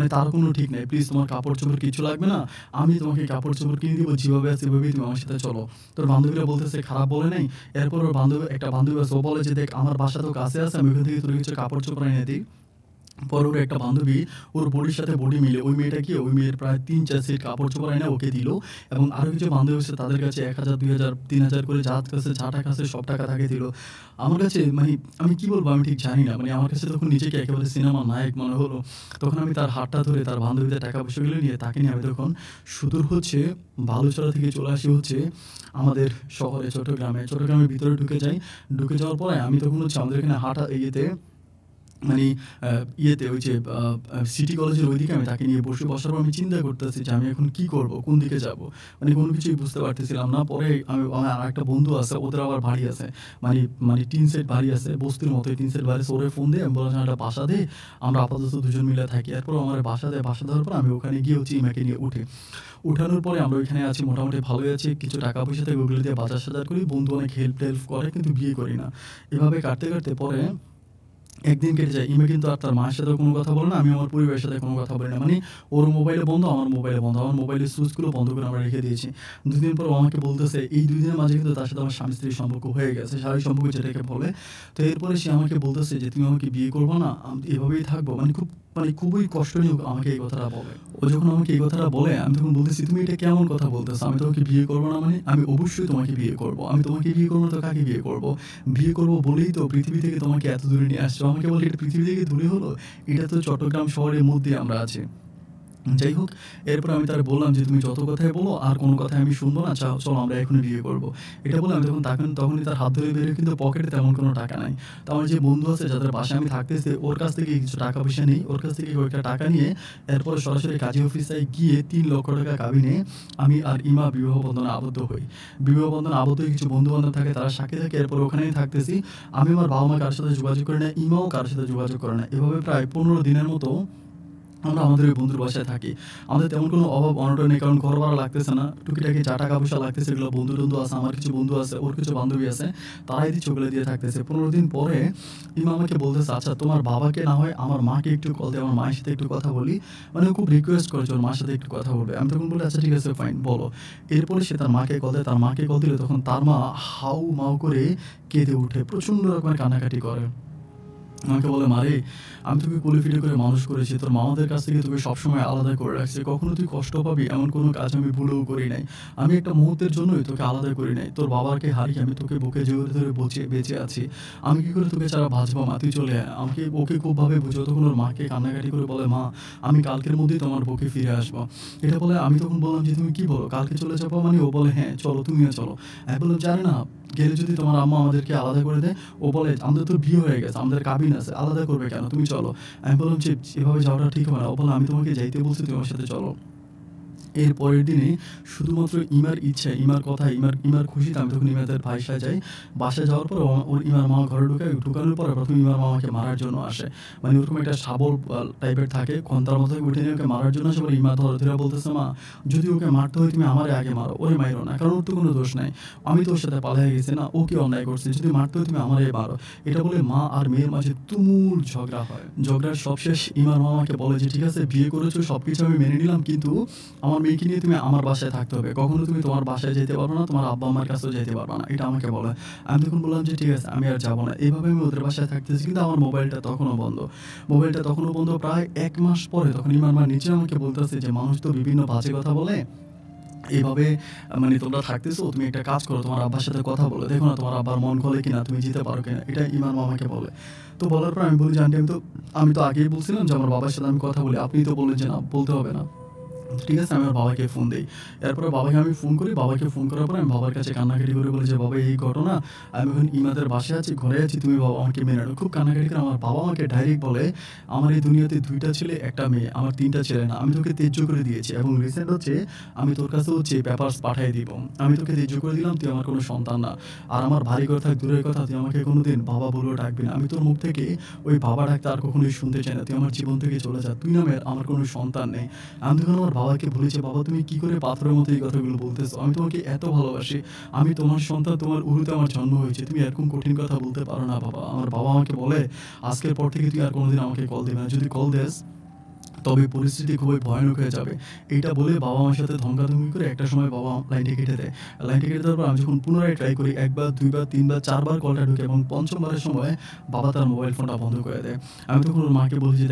তার কোনো ঠিক নাই। প্লিজ তোমার কাপড়-চোপড় কিছু লাগবে না। আমি তোমাকে কাপড়-চোপড় কিনে দিব। যেভাবে আছে এভাবেই তুমি আমার সাথে চলো।" তোর বান্ধবীরা বলতেছে, "খারাপ বলে নাই?" এরপর ওর একটা বান্ধবী আছে, ও বলে যে, "দেখ, আমার বাসা তো কাছে আছে। আমি ওখান থেকে তোর কিছু কাপড়-চোপড় এনে দিই।" পরে ওর একটা বান্ধবী ওর বডির সাথে বডি মিলে ওই মেয়েটাকে, ওই মেয়ের প্রায় ৩-৪ সেট কাপড়-চোপড় এনে ওকে দিল। এবং আরো কিছু বান্ধবী আছে, তাদের কাছে ১,০০০, ২,০০০, ৩,০০০ করে যার কাছে যা টাকা আছে সব টাকা তাকে দিল। আমার কাছে আমি কি বলবো আমি ঠিক জানি না। আমার কাছে তখন নিজেকে একেবারে সিনেমার নায়ক মনে হলো। তখন আমি তার হাতটা ধরে তার বান্ধবীদের টাকা-পয়সাগুলো নিয়ে তাকে নিয়ে আমি তখন সুদূর বালুচড়া থেকে চলে আসি আমাদের শহরে চট্টগ্রামে। চট্টগ্রামের ভিতরে ঢুকে যাই। ঢুকে যাওয়ার পরে আমি তখন আমাদের এখানে হাঁটা ইয়েতে মানে ইয়েতে ওই যে সিটি কলেজের ওইদিকে আমি তাকে নিয়ে বসার পর আমি চিন্তা করতেছি যে আমি এখন কি করব? কোন দিকে যাব? মানে কোনো কিছুই বুঝতে পারতেছিলাম না। পরে আমার আরেকটা বন্ধু আছে, ওদের আবার বাড়ি আছে। মানে মানে টিন সেট বাড়ি আছে, বস্তির মতোই টিন সেট বাড়ি আছে। ওরে ফোন দিয়ে আমি বললাম যে, "একটা বাসা দে, আমরা আপাতত দুজন মিলে থাকি।" এরপর আমার বাসা দেয়। বাসা দেওয়ার পর আমি ওখানে গিয়ে হচ্ছে ইমাকে নিয়ে উঠি। উঠানোর পরে আমরা ওইখানে আছি, মোটামুটি ভালোই আছি। কিছু টাকা-পয়সা থাকে, ওগুলো দিয়ে বাজার-সাজার করি। বন্ধু অনেক হেল্প-টেল্প করে, কিন্তু বিয়ে করি না। এভাবে কাটতে পরে একদিন কেটে যায়। ইমা কিন্তু আর তার মায়ের সাথেও কোনো কথা বলে না। আমি আমার পরিবারের সাথে কোনো কথা বলি না। মানে ওর মোবাইলে বন্ধ, আমার মোবাইলে বন্ধ। আমার মোবাইলের সুইচগুলো বন্ধ করে আমরা রেখে দিয়েছি। ২ দিন পর ও আমাকে বলতেছে, এই ২ দিনের মাঝে কিন্তু তার সাথে আমার স্বামী-স্ত্রীর সম্পর্ক হয়ে গেছে। শারীরিক সম্পর্ক যেটাকে বলে। তো এরপরে সে আমাকে বলতেছে যে, "তুমি আমাকে বিয়ে করবা না? আমি এভাবেই থাকবো?" মানে খুবই কষ্ট নিয়ে আমাকে এই কথাটা বলে। ও যখন আমাকে এই কথাটা বলে, আমি তখন বলতেছি, "তুমি এটা কেমন কথা বলতেছো? আমি তোমাকে বিয়ে করব না মানে? আমি অবশ্যই তোমাকে বিয়ে করব। আমি তোমাকে বিয়ে করব না তো কাকে বিয়ে করব? বিয়ে করব বলেই তো পৃথিবী থেকে তোমাকে এত দূরে নিয়ে আসছো।" আমাকে বলে, "এটা পৃথিবী থেকে দূরে হলো? এটা তো চট্টগ্রাম শহরের মধ্যেই আমরা আছি।" যাই হোক, এরপর আমি তারে বললাম যে, "তুমি যত কথাই বলো, আর কোনো কথাই আমি শুনবো না। চলো আমরা এখনই বিয়ে করব।" এটা বলে আমি তখনই তার হাত ধরে বের হই, কিন্তু পকেটে তেমন কোনো টাকা নাই। তো আমার যে বন্ধু আছে, যাদের বাসায় আমি থাকতেছি, ওর কাছ থেকে কিছু টাকা-পয়সা নেই। ওর কাছ থেকে কয়েকটা টাকা নিয়ে এরপরে সরাসরি কাজী অফিসে গিয়ে ৳৩,০০,০০০ কাবিনে আমি আর ইমা বিবাহ বন্ধনে আবদ্ধ হই। বিবাহ বন্ধনে আবদ্ধ হয়ে কিছু বন্ধু-বান্ধব থাকে, তারা সাক্ষী থাকে। এরপর ওখানেই থাকতেছি। আমি আমার বাবা-মা কারো সাথে যোগাযোগ করি না। ইমাও কারো সাথে যোগাযোগ করে না। এভাবে প্রায় ১৫ দিনের মতো আমরা আমাদের ওই বন্ধুর বাসায় থাকি। আমাদের তেমন কোনো অভাব-অনটন নেই, কারণ ঘর ভাড়া লাগতেছে না। টুকিটাকি যা টাকা-পয়সা লাগতেছে, এগুলো বন্ধু-টন্ধু আছে, আমার কিছু বন্ধু আছে, ওর কিছু বান্ধবী আছে, তারাই দিচ্ছে, ওগুলো দিয়ে থাকতেছে। ১৫ দিন পরে ইমা আমাকে বলতেছে, "আচ্ছা, তোমার বাবাকে না হয় আমার মাকে একটু কল দিয়ে আমার মায়ের সাথে একটু কথা বলি।" মানে ও খুব রিকোয়েস্ট করেছে ওর মার সাথে একটু কথা বলবে। আমি তখন বলি, "আচ্ছা ঠিক আছে, ফাইন, বলো।" এরপরে সে তার মাকে কল দেয়। তার মাকে কল দিলে তখন তার মা হাউ-মাউ করে কেঁদে ওঠে। প্রচণ্ড রকমের কান্নাকাটি করে। আমাকে বলে, "মারে, আমি তোকে কোলে-পিঠে করে মানুষ করেছি। তোর মামাদের কাছ থেকে তোকে সবসময় আলাদা করে রাখছি। কখনো তুই কষ্ট পাবি এমন কোনো কাজ আমি ভুলেও করি নাই। আমি একটা মুহূর্তের জন্যই তোকে আলাদা করি নাই। তোর বাবাকে হারিয়ে আমি তোকে বুকে জড়িয়ে ধরে বেঁচে আছি। আমি কি করে তোকে ছাড়া বাঁচবো মা? তুই চলে আয়।" ওকে খুবভাবে বুঝিয়ে তখন ওর মাকে কান্নাকাটি করে বলে, "মা, আমি কালকের মধ্যেই তোমার বুকে ফিরে আসবো।" এটা বলে আমি তখন বললাম যে, "তুমি কি বলো? কালকে চলে যাবো মানে?" ও বলে, "হ্যাঁ, চলো, তুমিও চলো।" আমি বললাম, "জানি না, গেলে যদি তোমার আম্মা আমাদেরকে আলাদা করে দেয়?" ও বলে, "আমাদের তো বিয়ে হয়ে গেছে, আমাদের কাবিন আছে, আলাদা করবে কেন? তুমি চলো।" আমি বললাম যে, "এভাবে যাওয়াটা ঠিক হবে না।" ও বলল, "আমি তোমাকে যাইতে বলছি, তুমি আমার সাথে চলো।" এর পরের দিনে শুধুমাত্র ইমার ইচ্ছায়, ইমার কথায়, ইমার খুশিতে আমি তখন ইমাদের বাসায় যাই। বাসায় যাওয়ার পর ইমার মা ঘরে ঢুকায়। ঢুকানোর পরে ১ম ইমার মা আমাকে মারার জন্য আসে। মানে ওরকম একটা শাবল টাইপের থাকে, খন্তার মতো উঠে নিয়ে ওকে মারার জন্য আসে। পরে ইমা ধইরা বলতেছে, "মা, যদি ওকে মারতে হয় তুমি আমারে আগে মারো, ওরে মাইরো না। কারণ ওর তো কোনো দোষ নাই। আমি তো ওর সাথে পালাইয়া গেছি না? ও কি অন্যায় করছে? যদি মারতে হয় তুমি আমারেই মারো।" এটা বলে মা আর মেয়ের মাঝে তুমুল ঝগড়া হয়। ঝগড়ার সবশেষ ইমার মা আমাকে বলে যে, "ঠিক আছে, বিয়ে করেছো, সবকিছু আমি মেনে নিলাম, কিন্তু আমার মেয়েকে নিয়ে তুমি আমার বাসায় থাকতে হবে। কখনো তুমি তোমার বাসায় যেতে পারবা না, তোমার আব্বা-আম্মার কাছেও যেতে পারবা না।" এটা আমাকে বলে। আমি তখন বললাম যে, "ঠিক আছে, আমি আর যাব না।" এভাবে আমি ওদের বাসায় থাকতেছি, কিন্তু আমার মোবাইলটা তখনও বন্ধ। মোবাইলটা তখনও বন্ধ। প্রায় ১ মাস পরে তখন ইমার মা নিজে আমাকে বলতেছে যে, "মানুষ তো বিভিন্ন বাজে কথা বলে। এভাবে মানে তোমরা থাকতেছো, তুমি একটা কাজ করো, তোমার আব্বার সাথে কথা বলো। দেখো না তোমার আব্বার মন গলে কিনা, তুমি যেতে পারো কিনা।" এটা ইমার মা আমাকে বলে। তো বলার পর আমি বলি যে, "আন্টি, আমি তো আগেই বলছিলাম যে আমার বাবার সাথে আমি কথা বলি। আপনিই তো বললেন যে না, বলতে হবে না।" ঠিক আছে, আমি আমার বাবাকে ফোন দেই। এরপরে বাবাকে আমি ফোন করি। বাবাকে ফোন করার পরে আমি বাবার কাছে কান্নাকাটি করে বলি যে, "বাবা, এই ঘটনা। আমি এখন ইমাদের বাসায় আছি, ঘরে আছি। তুমি বাবা আমাকে মেনে নাও।" খুব কান্নাকাটি করে আমার বাবা আমাকে ডাইরেক্ট বলে, "আমার এই দুনিয়াতে ২ টা ছেলে, ১ টা মেয়ে। আমার ৩ টা ছেলে না। আমি তোকে ত্যায্য করে দিয়েছি, এবং রিসেন্ট হচ্ছে আমি তোর কাছে হচ্ছে পেপারস পাঠায় দিব। আমি তোকে ত্যায্য করে দিলাম, তুই আমার কোনো সন্তান না। আর আমার ভারী কথা থাক দূরের কথা, তুই আমাকে কোনোদিন বাবা বলেও ডাকবি না। আমি তোর মুখ থেকে ওই বাবা ডাকটা আর কখনোই শুনতে চাই না। তুই আমার জীবন থেকে চলে যা। তুই নামের আমার কোনো সন্তান নেই।" আমি তখন আমার বাবাকে বলেছি, "বাবা, তুমি কি করে পাথরের মতো এই কথাগুলো বলতেছো? আমি তোমাকে এত ভালোবাসি। আমি তোমার সন্তান, তোমার উরুতে আমার জন্ম হয়েছে। তুমি এরকম কঠিন কথা বলতে পারো না বাবা।" আমার বাবা আমাকে বলে, "আজকের পর থেকে তুই আর কোনোদিন আমাকে কল দিবি না। যদি কল দেস, তবে পরিস্থিতি খুবই ভয়ানক হয়ে যাবে।" এইটা বলে বাবা আমার সাথে ধমকাধমকি করে একটা সময় বাবা লাইনটা কেটে দেয়। লাইনটা কেটে দেওয়ার পর আমি যখন পুনরায় ট্রাই করি, ১ বার, ২ বার, ৩ বার, ৪ বার কলটা ঢুকে, এবং ৫ম বারের সময় বাবা তার মোবাইল ফোনটা বন্ধ করে দেয়। আমি তখন ওর মাকে বলি যে,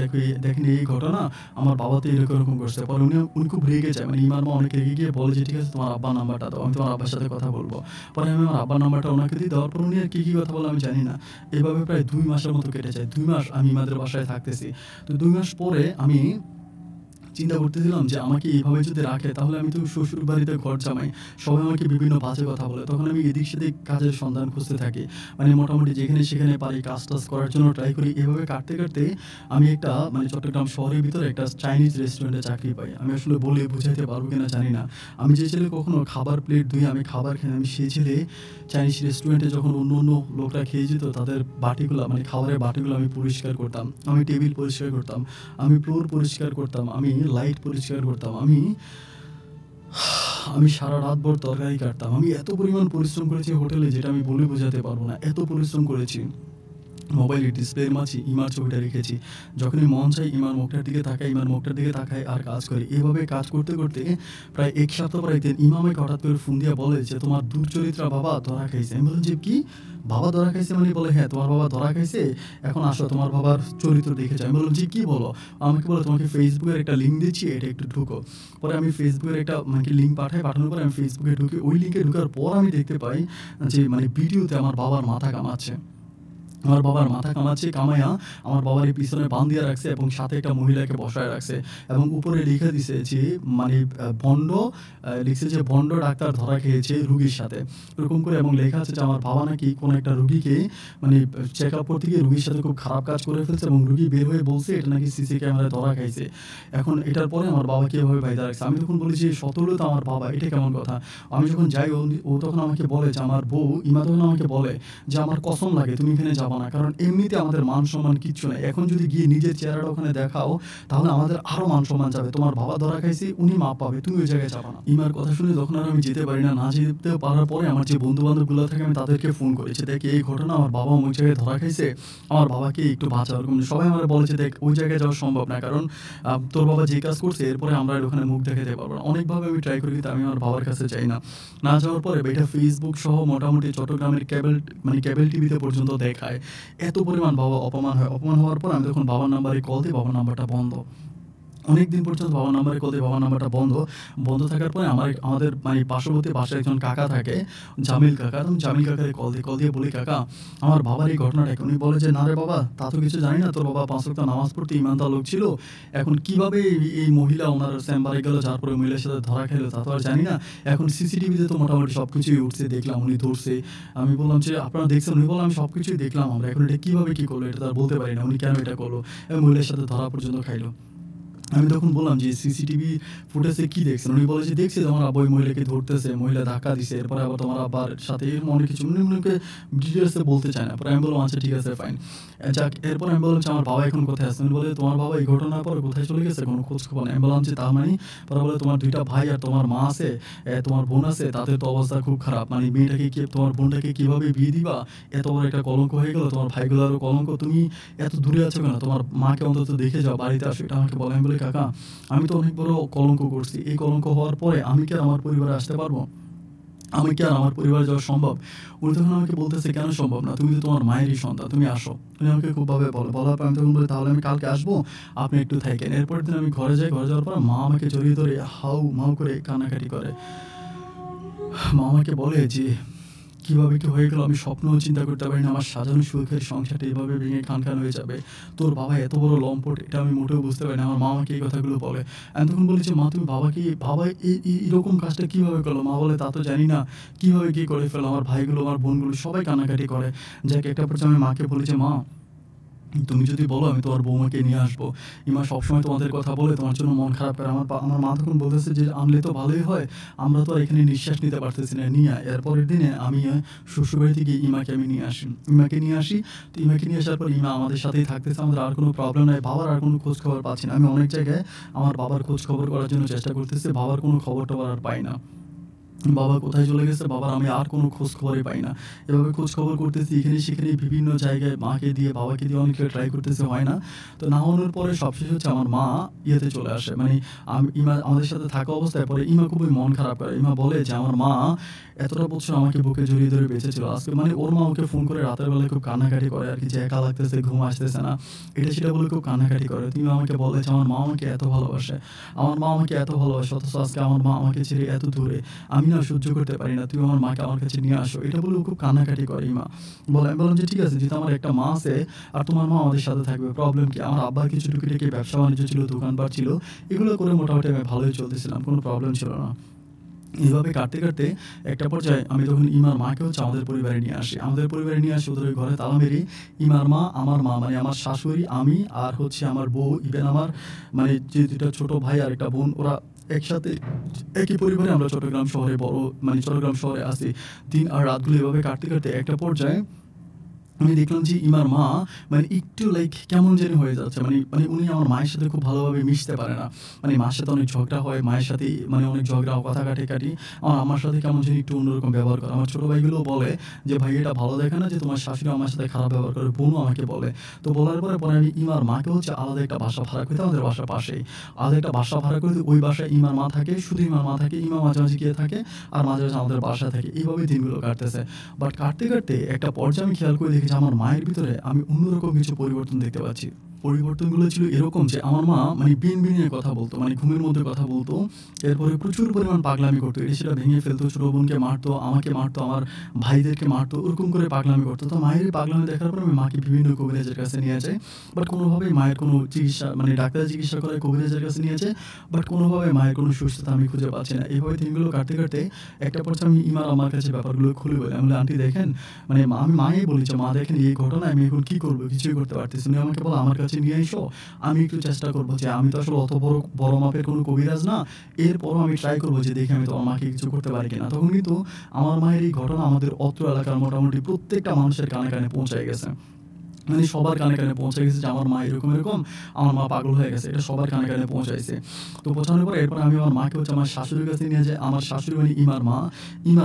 দেখেন এই ঘটনা, আমার বাবা তো এরকম করছে।" পরে উনি খুব রেগে যায়। মানে ইমার মা অনেক রেগে গিয়ে বলে যে, "ঠিক আছে, তোমার আব্বার নাম্বারটা দাও। আমি তোমার আব্বার সাথে কথা বলব।" পরে আমি আমার আব্বার নাম্বারটা ওনাকে দিই। দেওয়ার পর উনি আর কি কথা বলে আমি জানি না। এভাবে প্রায় ২ মাসের মতো কেটে যায়। ২ মাস আমি ইমাদের বাসায় থাকতেছি। তো ২ মাস পরে আমি চিন্তা করতেছিলাম যে আমাকে এভাবে যদি রাখে তাহলে আমি তো শ্বশুরবাড়িতে ঘর জামাই। সবাই আমাকে বিভিন্ন বাজে কথা বলে। তখন আমি এদিক সেদিক কাজের সন্ধান খুঁজতে থাকি। মানে মোটামুটি যেখানে সেখানে পারি কাজ-টাজ করার জন্য ট্রাই করি। এভাবে কাটতে, কাটতে আমি একটা মানে চট্টগ্রাম শহরের ভিতরে একটা চাইনিজ রেস্টুরেন্টে চাকরি পাই। আমি আসলে বলে বুঝাইতে পারব কিনা জানি না। আমি যে ছেলে কখনো খাবার প্লেট ধুয়ে আমি খাবার খাই না, আমি সেই ছেলে চাইনিজ রেস্টুরেন্টে যখন অন্য লোকরা খেয়ে যেত তাদের বাটিগুলা মানে খাবারের বাটিগুলো আমি পরিষ্কার করতাম। আমি টেবিল পরিষ্কার করতাম। আমি ফ্লোর পরিষ্কার করতাম। আমি লাইট পরিষ্কার করতাম। আমি সারা রাতভর তরকারি কাটতাম। আমি এত পরিমাণ পরিশ্রম করেছি হোটেলে যেটা আমি বলে বোঝাতে পারব না। এত পরিশ্রম করেছি। মোবাইলের ডিসপ্লের মাঝে ইমার ছবিটা রেখেছি। যখনই মন চাই ইমার মুখটার দিকে তাকাই, ইমার মুখটার দিকে তাকাই আর কাজ করি। এভাবে কাজ করতে, করতে প্রায় ১ সপ্তাহ পর একদিন ইমা আমাকে হঠাৎ করে ফোন দিয়া বলে যে, "তোমার দুশ্চরিত্রা বাবা ধরা খাইছে।" আমি বললাম যে, "কি? বাবা ধরা খাইছে মানে?" বলে, "হ্যাঁ, তোমার বাবা ধরা খাইছে। এখন আসো তোমার বাবার চরিত্র দেখে যাও।" আমি বললাম যে, "কি বলো?" আমাকে বলে, "তোমাকে Facebook এর একটা লিঙ্ক দিচ্ছি, এটা একটু ঢুকো।" পরে আমি Facebook এর একটা মানে লিঙ্ক পাঠাই। পাঠানোর পরে আমি Facebook এ ঢুকি। ওই লিঙ্কে ঢোকার পর আমি দেখতে পাই যে মানে ভিডিওতে আমার বাবার মাথা কামাচ্ছে। আমার বাবার মাথা কামাচ্ছে, কামাইয়া আমার বাবার এই পিছনে বান দিয়া রাখছে এবং সাথে একটা মহিলাকে বসায় রাখছে এবং উপরে লিখে দিছে যে মানে লিখছে যে ভণ্ড ডাক্তার ধরা খেয়েছে রুগীর সাথে। এরকম করে এবং লেখা আছে যে আমার বাবা নাকি কোনো একটা রুগীকে মানে চেকআপ করতে গিয়ে রুগীর সাথে খুব খারাপ কাজ করে ফেলছে এবং রুগী বের হয়ে বলছে এটা নাকি সিসি ক্যামেরায় ধরা খাইছে। এখন এটার পরে আমার বাবাকে এভাবে বাইধা রাখছে। আমি তখন বলি যে সত হলেও তো আমার বাবা, এটা কেমন কথা? আমি যখন যাই ও তখন আমাকে বলে যে আমার বউ ইমা তখন আমাকে বলে যে, "আমার কসম লাগে তুমি এখানে যাবা না। কারণ এমনিতে আমাদের মান-সম্মান কিচ্ছু নাই। এখন যদি গিয়ে নিজের চেহারাটা ওখানে দেখাও তাহলে আমাদের আরো মান-সম্মান যাবে। তোমার বাবা ধরা খাইছে, উনি মাপ পাবে। তুমি ওই জায়গায় যাবা না।" ইমার কথা শুনে তখন আর আমি যেতে পারি না। না যেতে পারার পরে আমার যে বন্ধু-বান্ধবগুলো থাকে আমি তাদেরকে ফোন করি যে, "দেখ এই ঘটনা আমার বাবা অমুক জায়গায় ধরা খাইছে। আমার বাবাকে একটু বাঁচাও।" এরকম সবাই আমারে বলে যে, "দেখ ওই জায়গায় যাওয়া সম্ভব না। কারণ তোর বাবা যে কাজ করছে এরপরে আমরা আর ওখানে মুখ দেখাতে পারব না।" অনেকভাবে আমি ট্রাই করি কিন্তু আমি আমার বাবার কাছে যাই না। না যাওয়ার পরে এটা Facebook সহ মোটামুটি চট্টগ্রামের কেবল টিভিতে পর্যন্ত দেখায়। এত পরিমাণ বাবা অপমান হয়। অপমান হওয়ার পর আমি যখন বাবার নাম্বারে কল দিই, বাবার নাম্বারটা বন্ধ। অনেকদিন পর্যন্ত বাবার নাম্বারে কল দিই, বাবার নাম্বারটা বন্ধ। বন্ধ থাকার পরে আমাদের মানে পার্শ্ববর্তী বাসায় একজন কাকা থাকে, জামিল কাকা। তো আমি জামিল কাকারে কল দিই। কল দিয়ে বলি, "কাকা, আমার বাবার এই ঘটনাটা কি?" উনি বলে যে, "না রে বাবা, তা তো কিছু জানি না। তোর বাবা ৫ ওয়াক্ত নামাজ পড়তে ঈমানদার লোক ছিল। এখন কিভাবে এই মহিলা উনার চেম্বারে গেল, যার পরে মহিলার সাথে ধরা খাইল তা তো আর জানি না। এখন সিসিটিভিতে তো মোটামুটি সবকিছুই উঠছে, দেখলাম উনি ধরছে।" আমি বললাম যে, "আপনারা দেখছেন?" উনি বলল, "আমি সবকিছুই দেখলাম আমরা। এখন এটা কিভাবে কি করলো এটা তো আর বলতে পারি না। উনি কেন এটা করলো?" মহিলার সাথে ধরা পর্যন্ত খাইল। আমি তখন বললাম যে, "সিসিটিভি ফুটেজে কি দেখছেন?" উনি বলে যে, "দেখছি তোমার আব্বা ওই মহিলাকে ধরতেছে, মহিলা ধাক্কা দিছে। এরপরে আবার তোমার আব্বার সাথে এরকম অনেক কিছু।" উনি আমাকে ডিটেইলসে বলতে চায় না। পরে আমি বললাম, "আচ্ছা ঠিক আছে, ফাইন।" যাক, এরপর আমি বললাম যে, "আমার বাবা এখন কোথায় আছে?" উনি বলে, "তোমার বাবা এই ঘটনার পরে কোথায় চলে গেছে? কোনো খোঁজ খবর নেই।" আমি বললাম যে, "তার মানে?" পরে বলে, "তোমার ২ টা ভাই আর তোমার মা আছে, তোমার বোন আছে, তাদের তো অবস্থা খুব খারাপ। মানে মেয়েটাকে তোমার বোনটাকে কিভাবে বিয়ে দিবা? এত বড় একটা কলঙ্ক হয়ে গেল। তোমার ভাইগুলারও কলঙ্ক। তুমি এত দূরে আছো কেন? তোমার মাকে অন্তত দেখে যাও, বাড়িতে আসো।" এটা আমাকে বলে। আমি বলি, "কাকা, আমি তো অনেক বড় কলঙ্ক করছি। এই কলঙ্ক হওয়ার পরে আমি কি আর আমার পরিবারে আসতে পারবো? আমি কি আর আমার পরিবারে যাওয়া সম্ভব?" উনি তখন আমাকে বলতেছে, "কেন সম্ভব না? তুমি তো তোমার মায়েরই সন্তান। তুমি আসো।" উনি আমাকে খুবভাবে বলে। বলার পর আমি তখন বলি, "তাহলে আমি কালকে আসবো। আপনি একটু থাইকেন।" এরপরের দিন আমি ঘরে যাই। ঘরে যাওয়ার পর মা আমাকে জড়িয়ে ধরে হাউ-মাউ করে কান্নাকাটি করে। মা আমাকে বলে যে, "কিভাবে কি হয়ে গেল? আমি স্বপ্নেও চিন্তা করতে পারিনি আমার সাজানো সুখের সংসারটা এভাবে ভেঙে খানখান হয়ে যাবে। তোর বাবা এত বড় লম্পট, এটা আমি মোটেও বুঝতে পারিনি।" আমার মা আমাকে এই কথাগুলো বলে। আমি তখন বলি যে, "মা, তুমি বাবা এরকম কাজটা কিভাবে করলো?" মা বলে, "তা তো জানি না। কিভাবে কি করে ফেললো। আমার ভাইগুলো, আমার বোনগুলো সবাই কান্নাকাটি করে।" যাক, একটা পর্যায়ে আমি মাকে বলি যে, "মা, তুমি যদি বলো আমি তোমার বৌমাকে নিয়ে আসবো। ইমা সবসময় তোমাদের কথা বলে, তোমার জন্য মন খারাপ করে।" আমার মা তখন বলতেছে যে, "আনলে তো ভালোই হয়। আমরা তো আর এখানে নিঃশ্বাস নিতে পারতেছি না। নিয়ে আয়।" এর পরের দিনে আমি শ্বশুরবাড়িতে গিয়ে ইমাকে আমি নিয়ে আসি। ইমাকে নিয়ে আসি। তো ইমাকে নিয়ে আসার পর ইমা আমাদের সাথেই থাকতেছে। আমাদের আর কোনো প্রবলেম নাই। বাবার আর কোনো খোঁজ খবর পাচ্ছি না। আমি অনেক জায়গায় আমার বাবার খোঁজ খবর করার জন্য চেষ্টা করতেছি। বাবার কোনো খবর-টবর আর পাই না। বাবা কোথায় চলে গেছে, বাবার আমি আর কোনো খোঁজ খবরই পাই না। এভাবে খোঁজ খবর করতেছি এখানে সেখানে বিভিন্ন জায়গায় মাকে দিয়ে, বাবাকে দিয়ে অনেক জায়গায় ট্রাই করতেছি, হয় না। তো না হওয়ার পরে সবশেষে হচ্ছে আমার মা ইয়েতে চলে আসে। মানে ইমা আমাদের সাথে থাকা অবস্থায় পরে ইমা খুবই মন খারাপ করে। ইমা বলে যে, "আমার মা এতটা বছর আমাকে বুকে জড়িয়ে ধরে বেঁচেছিল। আজকে" মানে ওর মা ওকে ফোন করে রাতের বেলায় খুব কান্নাকাটি করে আরকি যে, একা লাগতেছে, ঘুম আসতেছে না। এটা সেটা বলে খুব কান্নাকাটি করে। তো ইমা আমাকে বলে যে, "আমার মা আমাকে এত ভালোবাসে। আমার মা আমাকে এত ভালোবাসে। অথচ আজকে আমার মা আমাকে ছেড়ে এত দূরে। আমি না সহ্য করতে পারি না, তুমি আমার মাকে আমার কাছে নিয়ে আসো। এটা বলে ও খুব কান্নাকাটি করে ইমা। আমি বললাম যে ঠিক আছে, যেহেতু আমার একটা মা আছে আর তোমার মা আমাদের সাথে থাকবে, প্রবলেম কি? আমার আব্বার কিছু টুকিটাকি ব্যবসা-বাণিজ্য ছিল, দোকানপাট ছিল। এগুলো করে মোটামুটি আমি ভালোই চলতেছিলাম। কোনো প্রবলেম ছিল না। এভাবে কাটতে একটা পর্যায়ে আমি তখন ইমার মাকে আমাদের পরিবারে নিয়ে আসি। আমাদের পরিবারে নিয়ে আসি, ওদের ওই ঘরে তালা মেরে ইমার মা, আমার মা মানে আমার শাশুড়ি, আমি আর আমার বউ, ইভেন আমার যে ২ টা ছোট ভাই আর একটা বোন, ওরা একসাথে একই পরিবারে আমরা চট্টগ্রাম শহরে চট্টগ্রাম শহরে আছি। দিন আর রাতগুলো এভাবে কাটতে একটা পর্যায়ে আমি দেখলাম যে ইমার মা একটু কেমন জানি হয়ে যাচ্ছে। উনি আমার মায়ের সাথে খুব ভালোভাবে মিশতে পারে না। মায়ের সাথে অনেক ঝগড়া হয়, মায়ের সাথে অনেক ঝগড়া, কথা কাটাকাটি। আমার আম্মার সাথে কেমন জানি একটু অন্যরকম ব্যবহার করে। আমার ছোট ভাইগুলোও বলে যে, "ভাই এটা ভালো দেখে না যে তোমার শাশুড়ি আমার সাথে খারাপ ব্যবহার করে।" বোনও আমাকে বলে। তো বলার পরে আমি ইমার মাকে আলাদা একটা বাসা ভাড়া করে দিই, আমাদের বাসার পাশেই। আলাদা একটা বাসা ভাড়া করে দিই। ওই বাসায় ইমার মা থাকে, শুধু ইমার মা থাকে। ইমা মাঝে, মাঝে গিয়ে থাকে আর মাঝে, মাঝে আমাদের বাসায় থাকে। এভাবেই দিনগুলো কাটতেছে। বাট কাটতে একটা পর্যায়ে আমি খেয়াল করে দেখি যে আমার মায়ের ভিতরে আমি অন্যরকম কিছু পরিবর্তন দেখতে পাচ্ছি। পরিবর্তনগুলো ছিল এরকম যে আমার মা বিন-বিনিয়ে কথা বলতো, ঘুমের মধ্যে কথা বলতো। এরপরে প্রচুর পরিমাণ পাগলামি করতো। এটা সেটা ভেঙে ফেলতো, ছোট বোনকে মারতো, আমাকে মারতো, আমার ভাইদেরকে মারতো। ওরকম করে পাগলামি করতো। তো মায়ের এই পাগলামি দেখার পরে আমি মাকে বিভিন্ন কবিরাজের কাছে নিয়ে যাই। বাট কোনোভাবেই মায়ের কোনো চিকিৎসা ডাক্তার চিকিৎসা করে কবিরাজের কাছে নিয়ে যাই। বাট কোনোভাবে মায়ের কোনো সুস্থতা আমি খুঁজে পাচ্ছি না। এভাবে দিনগুলো কাটতে একটা পর্যায়ে আমি ইমার আমার কাছে ব্যাপারগুলো খুলে বলি। আমি বলি, "আন্টি দেখেন", আমি মায়েই বলি যে, "মা দেখেন এই ঘটনায় আমি এখন কি করব? কিছুই করতে পারতেছি না।" উনি আমাকে বলে, "আমার কাছে নিয়ে আইসো। আমি একটু চেষ্টা করব যে আমি তো আসলে অত বড় মাপের কোনো কবিরাজ না। এরপরও আমি ট্রাই করব যে দেখি আমি তোমার মাকে কিছু করতে পারি কিনা।" তখন কিন্তু আমার মায়ের এই ঘটনা আমাদের অত্র এলাকার মোটামুটি প্রত্যেকটা মানুষের কানে পৌঁছায় গেছে। সবার কানে পৌঁছে গেছে যে আমার মা এরকম, আমার মা পাগল হয়ে গেছে। এটা সবার কানে পৌঁছাইছে। তো পৌঁছানোর পরে এরপর আমি আমার মাকে আমার শাশুড়ির কাছে নিয়ে যাই। আমার শাশুড়ি ইমার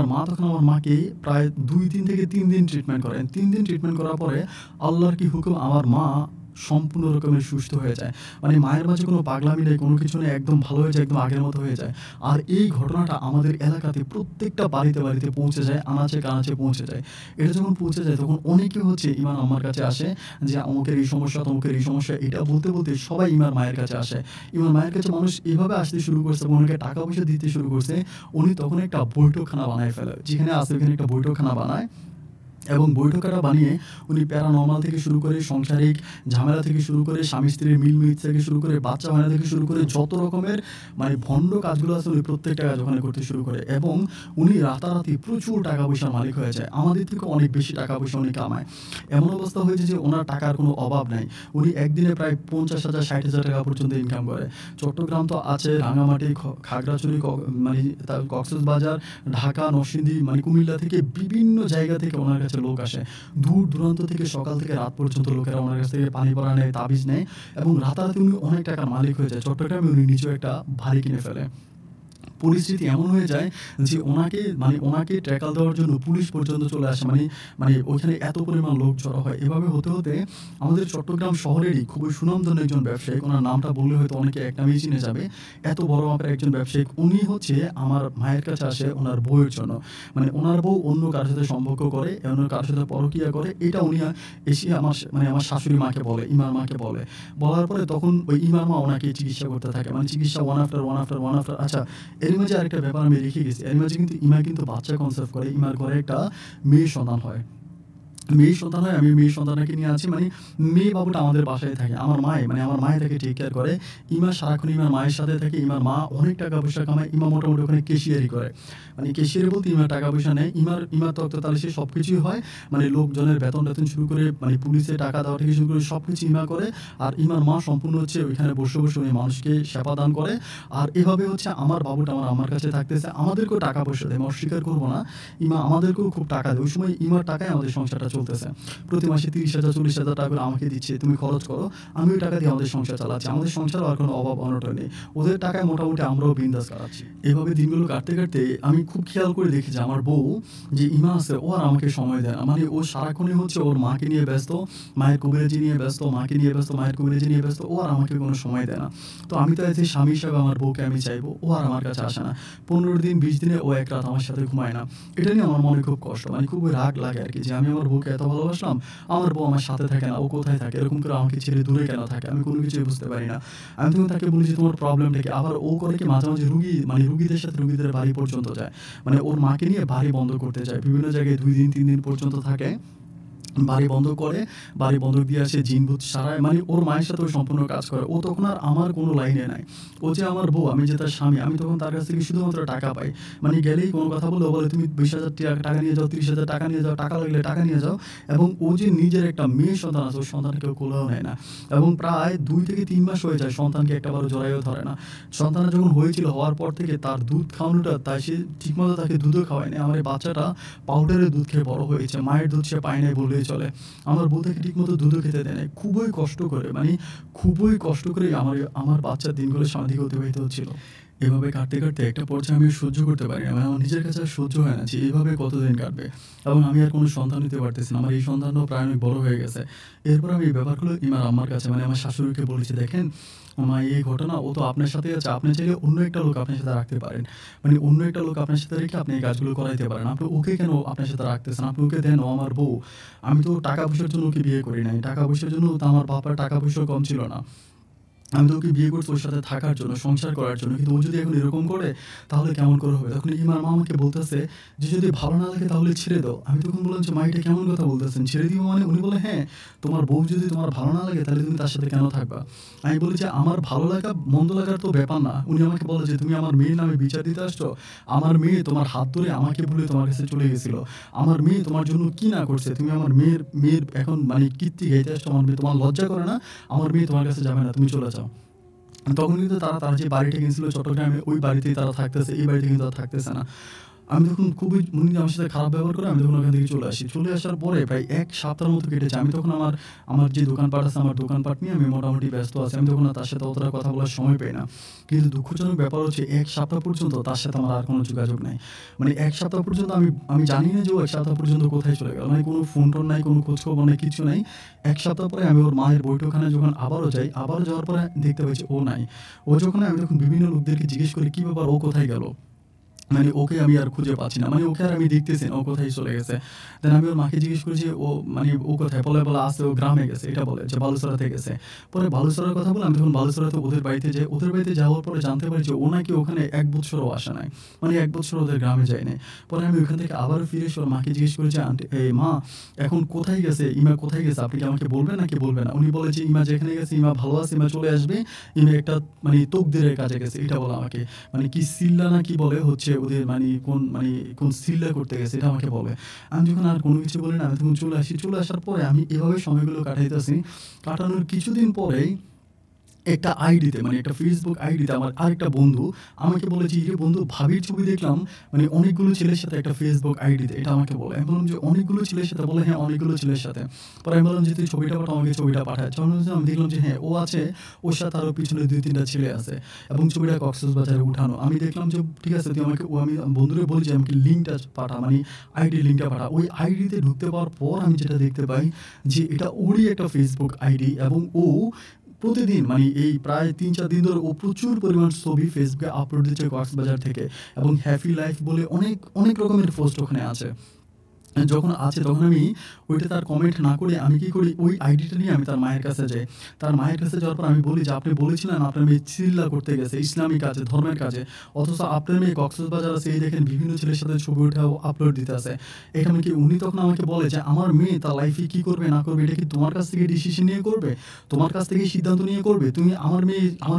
মা তখন আমার মাকে প্রায় ২ দিন থেকে ৩ দিন ট্রিটমেন্ট করেন। ৩ দিন ট্রিটমেন্ট করার পরে আল্লাহর কি হুকুম, আমার মা সম্পূর্ণ রকমের সুস্থ হয়ে যায়। মায়ের মাঝে কোনো পাগলামি নেই, কোনো কিছু নেই, একদম ভালো হয়ে যায়, একদম আগের মতো হয়ে যায়। আর এই ঘটনাটা আমাদের এলাকাতে প্রত্যেকটা বাড়িতে পৌঁছে যায়, আনাচে-কানাচে পৌঁছে যায়। এটা যখন পৌঁছে যায় তখন অনেকে ইমার আম্মার কাছে আসে যে অমুকের এই সমস্যা, তমুকের এই সমস্যা। এটা বলতে সবাই ইমার মায়ের কাছে আসে। ইমার মায়ের কাছে মানুষ এভাবে আসতে শুরু করছে এবং ওনাকে টাকা-পয়সা দিতে শুরু করছে। উনি তখন একটা বৈঠকখানা বানায় ফেলে। যেখানে আছে ওখানে একটা বৈঠকখানা বানায় এবং বৈঠকখানা বানিয়ে উনি প্যারানরমাল থেকে শুরু করে সাংসারিক ঝামেলা থেকে শুরু করে স্বামী-স্ত্রীর মিল-মিত থেকে শুরু করে বাচ্চা হয় না থেকে শুরু করে যত রকমের ভণ্ড কাজগুলো আছে উনি প্রত্যেকটা কাজ ওখানে করতে শুরু করে এবং উনি রাতারাতি প্রচুর টাকা-পয়সার মালিক হয়ে যায়। আমাদের থেকে অনেক বেশি টাকা-পয়সা উনি কামায়। এমন অবস্থা হয়েছে যে ওনার টাকার কোনো অভাব নাই। উনি একদিনে প্রায় ৫০,০০০ ষাট হাজার টাকা পর্যন্ত ইনকাম করে। চট্টগ্রাম তো আছে, রাঙামাটি, খাগড়াছড়ি, কক্সবাজার, ঢাকা, নরসিংদী, কুমিল্লা থেকে বিভিন্ন জায়গা থেকে ওনার কাছে লোক আসে। দূর-দূরান্ত থেকে সকাল থেকে রাত পর্যন্ত লোকেরা ওনার কাছ থেকে পানি পড়া নেয়, তাবিজ নেয় এবং রাতারাতি উনি অনেক টাকার মালিক হয়ে যায়। চট্টগ্রামে উনি নিজেও একটা বাড়ি কিনে ফেলে। পরিস্থিতি এমন হয়ে যায় যে ওনাকে ট্যাকল দেওয়ার জন্য পুলিশ পর্যন্ত চলে আসে। ওইখানে এত পরিমাণ লোক জড়ো হয়। এভাবে হতে আমাদের চট্টগ্রাম শহরেরই খুবই সুনামধন্য একজন ব্যবসায়িক, ওনার নামটা বললে হয়তো অনেকে এক নামেই চিনে যাবে। এত বড় মাপের একজন ব্যবসায়িক, উনি আমার মায়ের কাছে আসে ওনার বউয়ের জন্য। ওনার বউ অন্য কারো সাথে সম্পর্ক করে, অন্য কারো সাথে পরকীয়া করে। এটা উনি এসে আমার শাশুড়ি মাকে বলে, ইমার মাকে বলে। বলার পরে তখন ওই ইমার মা ওনাকে চিকিৎসা করতে থাকে। চিকিৎসা ওয়ান আফটার। আচ্ছা, এর মাঝে আরেকটা ব্যাপার আমি রেখে গেছি। এর মাঝে কিন্তু ইমা বাচ্চা কনসেপ্ট করে। ইমার ঘরে একটা মেয়ে সন্তান হয়। আমি মেয়ে সন্তানকে নিয়ে আছি। মেয়ে বাবুটা আমাদের বাসায় থাকে। আমার মায়ে তাকে টেক কেয়ার করে। ইমা সারাক্ষণ ইমার মায়ের সাথে থাকে। ইমার মা অনেক টাকা-পয়সা কামায়। ইমা মোটামুটি ওখানে ক্যাশিয়ারি করে। ক্যাশিয়ারি বলতে ইমার টাকা-পয়সা নেয়। ইমার তত্ত্বাবধানে সবকিছুই হয়। লোকজনের বেতন-টেতন শুরু করে পুলিশে টাকা দেওয়া থেকে শুরু করে সবকিছু ইমা করে। আর ইমার মা সম্পূর্ণ ওইখানে বসে উনি মানুষকে সেবা দান করে। আর এভাবে আমার বাবুটা আমার আম্মার কাছে থাকতেছে। আমাদেরকেও টাকা-পয়সা দেয়। আমি অস্বীকার করব না। ইমা আমাদেরকেও খুব টাকা দেয়। ওই সময় ইমার টাকায় আমাদের সংসারটা চলতেছে। প্রতি মাসে ৩০,০০০ ৪০,০০০ টাকা করে আমাকে দিচ্ছে, তুমি খরচ করো। আমি ওই টাকা দিয়ে আমাদের সংসার চালাচ্ছি। আমাদের সংসারে আর কোনো অভাব অনটন নেই। ওদের টাকায় মোটামুটি আমরাও বিন্দাস কাটাচ্ছি। এভাবে দিনগুলো কাটতে আমি খুব খেয়াল করে দেখি যে আমার বউ যে ইমা আছে ও আর আমাকে সময় দেয় না। ও সারাক্ষণই ওর মাকে নিয়ে ব্যস্ত, মায়ের কবিরাজি নিয়ে ব্যস্ত, মাকে নিয়ে ব্যস্ত, মায়ের কবিরাজি নিয়ে ব্যস্ত। ও আর আমাকে কোনো সময় দেয় না। তো আমি তো স্বামী হিসাবে আমার বউকে আমি চাইবো, ও আর আমার কাছে আসে না। ১৫ দিন ২০ দিনে ও এক রাত আমার সাথে ঘুমায় না। এটা নিয়ে আমার মনে খুব কষ্ট, খুবই রাগ লাগে আরকি যে আমি আমার বউকে ওকে এত ভালোবাসলাম, আমার বউ আমার সাথে থাকে না, ও কোথায় থাকে, এরকম করে আমাকে ছেড়ে দূরে কেন থাকে, আমি কোনো কিছুই বুঝতে পারি না। আমি তখন তাকে বলি যে তোমার প্রবলেমটা কি? আবার ও করে কি মাঝে মাঝে রুগীদের সাথে রুগীদের বাড়ি পর্যন্ত যায়, মানে ওর মাকে নিয়ে বাড়ি বন্ধ করতে যায়, বিভিন্ন জায়গায় 2 দিন 3 দিন পর্যন্ত থাকে, বাড়ি বন্ধ করে, বাড়ি বন্ধক দিয়ে আসে, জিন ভূত সারায়, মানে ওর মায়ের সাথে ও সম্পূর্ণ কাজ করে। ও তখন আর আমার কোনো লাইনে নাই। ও যে আমার বউ, আমি যে তার স্বামী, আমি তখন তার কাছ থেকে শুধুমাত্র টাকা পাই। মানে গেলেই কোনো কথা বললে ও বলে তুমি 20,000 টাকা নিয়ে যাও, 30,000 টাকা নিয়ে যাও, টাকা লাগলে টাকা নিয়ে যাও। এবং ও যে নিজের একটা মেয়ে সন্তান আছে, ওই সন্তানকে কেউ কোলেও নেয় না। এবং প্রায় 2 থেকে 3 মাস হয়ে যায় সন্তানকে একটাবারও জড়াইও ধরে না। সন্তানটা যখন হয়েছিল, হওয়ার পর থেকে তার দুধ খাওয়ানোটা, তাই সে ঠিকমতো তাকে দুধও খাওয়ায় নাই। আমার এই বাচ্চাটা পাউডারের দুধ খেয়ে বড় হয়েছে, মায়ের দুধ সে পায় নাই বললেই চলে। আমার বউ তাকে ঠিকমতো দুধও খেতে দেয় নাই। খুবই কষ্ট করে, মানে খুবই কষ্ট করে আমার বাচ্চার দিনগুলো দিকে অতিবাহিত হচ্ছিল। এভাবে কাটতে কাটতে একটা পর্যায়ে আমি সহ্য করতে পারি না, মানে আমার নিজের কাছে আর সহ্য হয় না যে এভাবে কতদিন কাটবে, এবং আমি আর কোনো সন্তান নিতে পারতেছি না। আমার এই সন্তানও প্রায় অনেক বড় হয়ে গেছে। এরপর আমি এই ব্যাপারগুলো ইমার আম্মার কাছে, মানে আমার শাশুড়িকে বলেছি, দেখেন মা, এই ঘটনা, ও তো আপনার সাথেই আছে, আপনি চাইলে অন্য একটা লোক আপনার সাথে রাখতে পারেন, মানে অন্য একটা লোক আপনার সাথে রেখে আপনি এই কাজগুলো করাইতে পারেন। আপনি ওকে কেন আপনার সাথে রাখতেছেন? আপনি ওকে দেন, ও আমার বউ। আমি তো টাকা পয়সার জন্য ওকে বিয়ে করি নাই, টাকা পয়সার জন্য তো আমার বাবার টাকা পয়সাও কম ছিল না। আমি তো ওকে বিয়ে করছি ওর সাথে থাকার জন্য, সংসার করার জন্য। কিন্তু ও যদি এখন এরকম করে, তাহলে কেমন করে হবে? তখন ইমার মা আমাকে বলতেছে যে, "যদি ভালো না লাগে তাহলে ছেড়ে দাও।" আমি তখন বললাম যে, "মা, এটা কেমন কথা বলতেছেন? ছেড়ে দিব মানে?" উনি বললেন, "হ্যাঁ, তোমার বউ যদি তোমার ভালো না লাগে তাহলে তুমি তার সাথে কেন থাকবা?" আমি বলি যে, "আমার ভালো লাগা মন্দ লাগার তো ব্যাপার না।" উনি আমাকে বলে যে, "তুমি আমার মেয়ের নামে বিচার দিতে আসছো? আমার মেয়ে তোমার হাত ধরে আমাকে ভুলে তোমার কাছে চলে গেছিল। আমার মেয়ে তোমার জন্য কি না করছে? তুমি আমার মেয়ের এখন মানে কীর্তি গাইতে আসছো আমার মেয়ে। তোমার লজ্জা করে না? আমার মেয়ে তোমার কাছে যাবে না, তুমি চলে যাও।" তখন কিন্তু তারা যে বাড়িটা কিনছিল চট্টগ্রামে, ওই বাড়িতেই তারা থাকতেছে। এই বাড়িতে কিন্তু আর থাকতেছে না। আমি তখন খুবই, উনি আমার সাথে খারাপ ব্যবহার করে, আমি তখন ওখান থেকে চলে আসি। চলে আসার পরে প্রায় ১ সপ্তাহের মতো কেটেছে। আমি তখন আমার যে দোকানপাট আছে, আমার দোকানপাট নিয়ে আমি মোটামুটি ব্যস্ত আছি। আমি তখন আর তার সাথে অতটা কথা বলার সময় পাই না। কিন্তু দুঃখজনক ব্যাপার হচ্ছে ১ সপ্তাহ পর্যন্ত তার সাথে আমার আর কোনো যোগাযোগ নাই। মানে ১ সপ্তাহ পর্যন্ত আমি জানি না যে ও ১ সপ্তাহ পর্যন্ত কোথায় চলে গেল। মানে কোনো ফোন-টোন নাই, কোনো খোঁজখবর নাই, কিচ্ছু নাই। ১ সপ্তাহ পরে আমি ওর মায়ের বৈঠকখানায় যখন আবারও যাই, আবারও যাওয়ার পরে দেখতে পাই যে ও নাই। ও যখন, আমি তখন বিভিন্ন লোকদেরকে জিজ্ঞেস করি, "কি ব্যাপার, ও কোথায় গেল?" মানে ওকে আমি আর খুঁজে পাচ্ছি না। মানে ওকে আর আমি দেখতেছি না, ও কোথায় চলে গেছে। দেন আমি ওর মাকে জিজ্ঞেস করি যে, মানে ও কোথায়? বলে আছে ও গ্রামে গেছে। এটা বলে যে বালুচরাতে গেছে। পরে বালুচরার কথা বলে আমি তখন বালুচরাতে ওদের বাড়িতে যাই। ওদের বাড়িতে যাওয়ার পরে জানতে পারি যে ও নাকি ওখানে ১ বৎসরও আসে নাই। মানে ১ বৎসর ওদের গ্রামে যায় নাই। পরে আমি ওখান থেকে আবারও ফিরে এসে ওর মাকে জিজ্ঞেস করি যে, "আন্টি, এই মা, এখন কোথায় গেছে? ইমা কোথায় গেছে? আপনি কি আমাকে বলবেন নাকি বলবেন না?" উনি বলে যে, "ইমা যেখানে গেছে, ইমা ভালো আছে, ইমা চলে আসবে। ইমা একটা মানে তকদিরের কাজে গেছে।" এটা বলে আমাকে। মানে কি সিল্লা না কি বলে হচ্ছে ওদের, কোন সিল্লা করতে গেছে, এটা আমাকে বলে। আমি যখন আর কোনো কিছু বলি না, আমি তখন চলে আসি। চলে আসার পরে আমি এভাবে সময়গুলো কাটাইতেছি। কাটানোর কিছুদিন পরেই একটা আইডিতে, মানে একটা Facebook আইডিতে আমার আরেকটা বন্ধু আমাকে বলে যে, "ইরে বন্ধু, ভাবির ছবি দেখলাম মানে অনেকগুলো ছেলের সাথে একটা Facebook আইডিতে।" এটা আমাকে বলে। আমি বললাম যে, "অনেকগুলো ছেলের সাথে?" বলে, "হ্যাঁ, অনেকগুলো ছেলের সাথে।" পরে আমি বললাম যে, "তুই ছবিটা পাঠা, আমাকে ছবিটা পাঠা।" যখন আমি দেখলাম যে হ্যাঁ, ও আছে, ওর সাথে আরও পিছনে ২-৩ টা ছেলে আছে, এবং ছবিটা কক্সবাজারে উঠানো। আমি দেখলাম যে ঠিক আছে, তুই আমাকে, আমি বন্ধুরে বলি যে আমাকে লিঙ্কটা পাঠা, মানে আইডির লিঙ্কটা পাঠা। ওই আইডিতে ঢুকতে পাওয়ার পর আমি যেটা দেখতে পাই যে এটা ওরই একটা Facebook আইডি, এবং ও প্রতিদিন, মানে এই প্রায় ৩-৪ দিন ধরে ও প্রচুর পরিমাণ ছবি ফেসবুকে আপলোড দিচ্ছে কক্সবাজার থেকে, এবং হ্যাপি লাইফ বলে অনেক রকমের পোস্ট ওখানে আছে। যখন আছে তখন আমি ওইটাতে আর কমেন্ট না করে আমি কি করি, ওই আইডিটা নিয়ে আমি তার মায়ের কাছে যাই। তার মায়ের কাছে যাওয়ার পর আমি বলি যে, "আপনি বলেছিলেন আপনার মেয়ে চিল্লা করতে গেছে ইসলামী কাজে, ধর্মের কাজে। অথচ আপনার মেয়ে কক্সবাজার আছে, এই দেখেন বিভিন্ন ছেলের সাথে ছবি উঠাও আপলোড দিতেছে। এটা আমি কি?" উনি তখন আমাকে বলে যে, "আমার মেয়ে তার লাইফে কি করবে না করবে এটা কি তোমার কাছ থেকে ডিসিশন নিয়ে করবে? তোমার কাছ থেকে সিদ্ধান্ত নিয়ে করবে? তুমি, আমার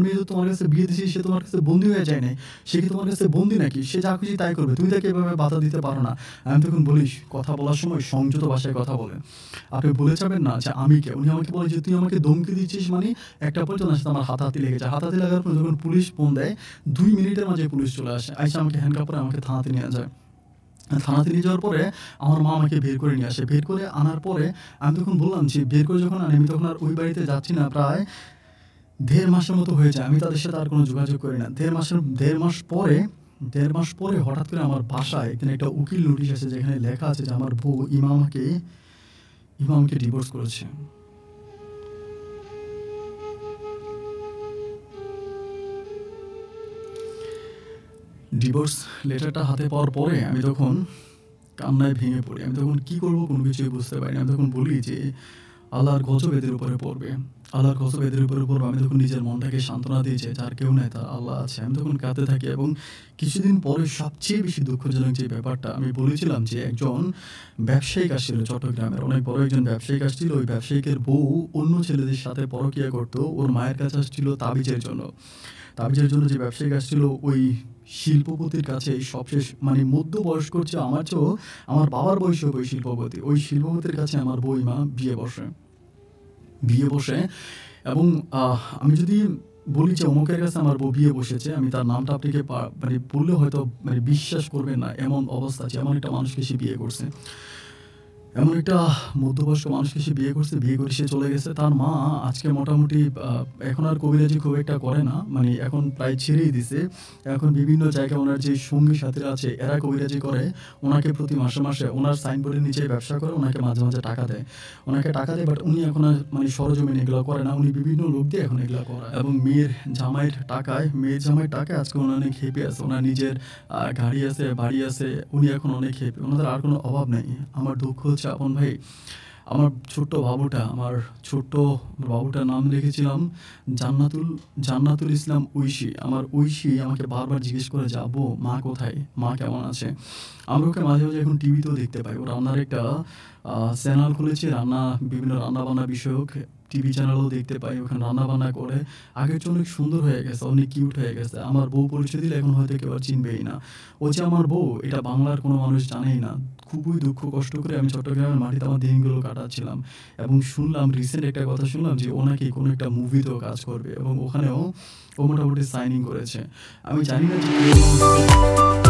মেয়ে তো তোমার কাছে বিয়ে দিয়েছি, সে তোমার কাছে বন্দী হয়ে যায় নাই। সে কি তোমার কাছে বন্দী নাকি? সে যা খুশি তাই করবে। তুমি তাকে এভাবে বাধা দিতে পারো না।" আমি তখন বলি, কথা বলার সময় সংযত ভাষায় কথা বলেন। আপনি বলে যাবেন না যে আমি কে? উনি আমাকে বলে যে, "তুই আমাকে ধমকি দিচ্ছিস মানে?" একটা পর্যায়ে ওনার সাথে আমার হাতাহাতি লেগে যায়। হাতাহাতি লাগার পর যখন পুলিশ ফোন দেয়, ২ মিনিটের মাঝে পুলিশ চলে আসে। আইসা আমাকে হ্যান্ডকাপ করে আমাকে থানাতে নিয়ে যায়। থানাতে নিয়ে যাওয়ার পরে আমার মা আমাকে বের করে নিয়ে আসে। বের করে আনার পরে আমি তখন বললাম যে, বের করে যখন আনে, আমি তখন আর ওই বাড়িতে যাচ্ছি না প্রায় ১.৫ মাসের মতো হয়ে যায়। আমি তাদের সাথে আর কোনো যোগাযোগ করি না। ১.৫ মাস পরে হঠাৎ করে আমার বাসায় এখানে একটা উকিল নোটিশ আসে, যেখানে লেখা আছে যে আমার বউ ইমা আমাকে ডিভোর্স করেছে। ডিভোর্স লেটারটা হাতে পাওয়ার পরে আমি তখন কান্নায় ভেঙে পড়ি। আমি তখন কি করব কোনো কিছুই বুঝতে পারি না। আমি তখন বলি যে, "আল্লাহর গজব এদের উপরে পড়বে। আল্লাহর গজব এদের উপরে পড়বে।" আমি তখন নিজের মনটাকে সান্ত্বনা দিই যে, যার কেউ নাই তার আল্লাহ আছে। আমি তখন কাঁদতে থাকি এবং কিছুদিন পরে সবচেয়ে বেশি দুঃখজনক যে ব্যাপারটা আমি বলেছিলাম যে, একজন ব্যবসায়িক আসছিল চট্টগ্রামের। অনেক বড় একজন ব্যবসায়িক আসছিল। ওই ব্যবসায়িকের বউ অন্য ছেলেদের সাথে পরকীয়া করত। ওর মায়ের কাছে আসছিল তাবিজের জন্য। তাবিজের জন্য যে ব্যবসায়িক আসছিল ওই শিল্পপতির কাছে সবশেষ মানে মধ্যবয়স্ক হচ্ছে আমার চেয়েও আমার বাবার বয়সী ওই শিল্পপতি। ওই শিল্পপতির কাছে আমার বউমা বিয়ে বসে। বিয়ে বসে এবং আমি যদি বলি যে অমুকের কাছে আমার বউ বিয়ে বসেছে, আমি তার নামটা আপনাকে মানে বললে হয়তো মানে বিশ্বাস করবেন না। এমন অবস্থা যে এমন একটা মানুষকে সে বিয়ে করছে। এমন একটা মধ্যবয়স্ক মানুষকে সে বিয়ে করছে, বিয়ে করে সে চলে গেছে। তার মা আজকে মোটামুটি এখন আর কবিরাজি খুব একটা করে না। মানে এখন প্রায় ছেড়েই দিছে। এখন বিভিন্ন জায়গায় ওনার যে সঙ্গী সাথীরা আছে এরা কবিরাজি করে। ওনাকে প্রতি মাসে, মাসে ওনার সাইনবোর্ডের নিচে ব্যবসা করে ওনাকে মাঝে, মাঝে টাকা দেয়। ওনাকে টাকা দেয় বাট উনি এখন আর মানে সরেজমিনে এগুলো করে না। উনি বিভিন্ন লোক দিয়ে এখন এগুলা করায় এবং মেয়ের জামাইয়ের টাকায় আজকে উনি অনেক হ্যাপি আছে। উনার নিজের গাড়ি আছে, বাড়ি আছে। উনি এখন অনেক হ্যাপি। উনাদের আর কোনো অভাব নাই। আমার দুঃখ হচ্ছে আপন ভাই, আমার আমার ছোট্ট বাবুটার নাম রেখেছিলাম জান্নাতুল ইসলাম ঐশী। আমার ঐশী আমাকে বারবার জিজ্ঞেস করে যে, "আব্বু মা কোথায়? মা কেমন আছে?" আমরা ওকে মাঝে, মাঝে এখন টিভিতেও দেখতে পাই। ও রান্নার একটা চ্যানেল খুলেছে বিভিন্ন রান্না-বান্না বিষয়ক টিভি চ্যানেলও দেখতে পাই। ওখানে রান্না-বান্না করে। আগের চেয়ে অনেক সুন্দর হয়ে গেছে, অনেক কিউট হয়ে গেছে। আমার বউ পরিচয় দিলে এখন হয়তো কেউ আর চিনবেই না। ও যে আমার বউ এটা বাংলার কোনো মানুষ জানেই না। খুবই দুঃখ কষ্ট করে আমি চট্টগ্রামের মাটিতে আমার দিনগুলো কাটাচ্ছিলাম এবং শুনলাম রিসেন্ট একটা কথা শুনলাম যে ও নাকি কোনো একটা মুভিতেও কাজ করবে এবং ওখানেও ও মোটামুটি সাইনিং করেছে। আমি জানি না যে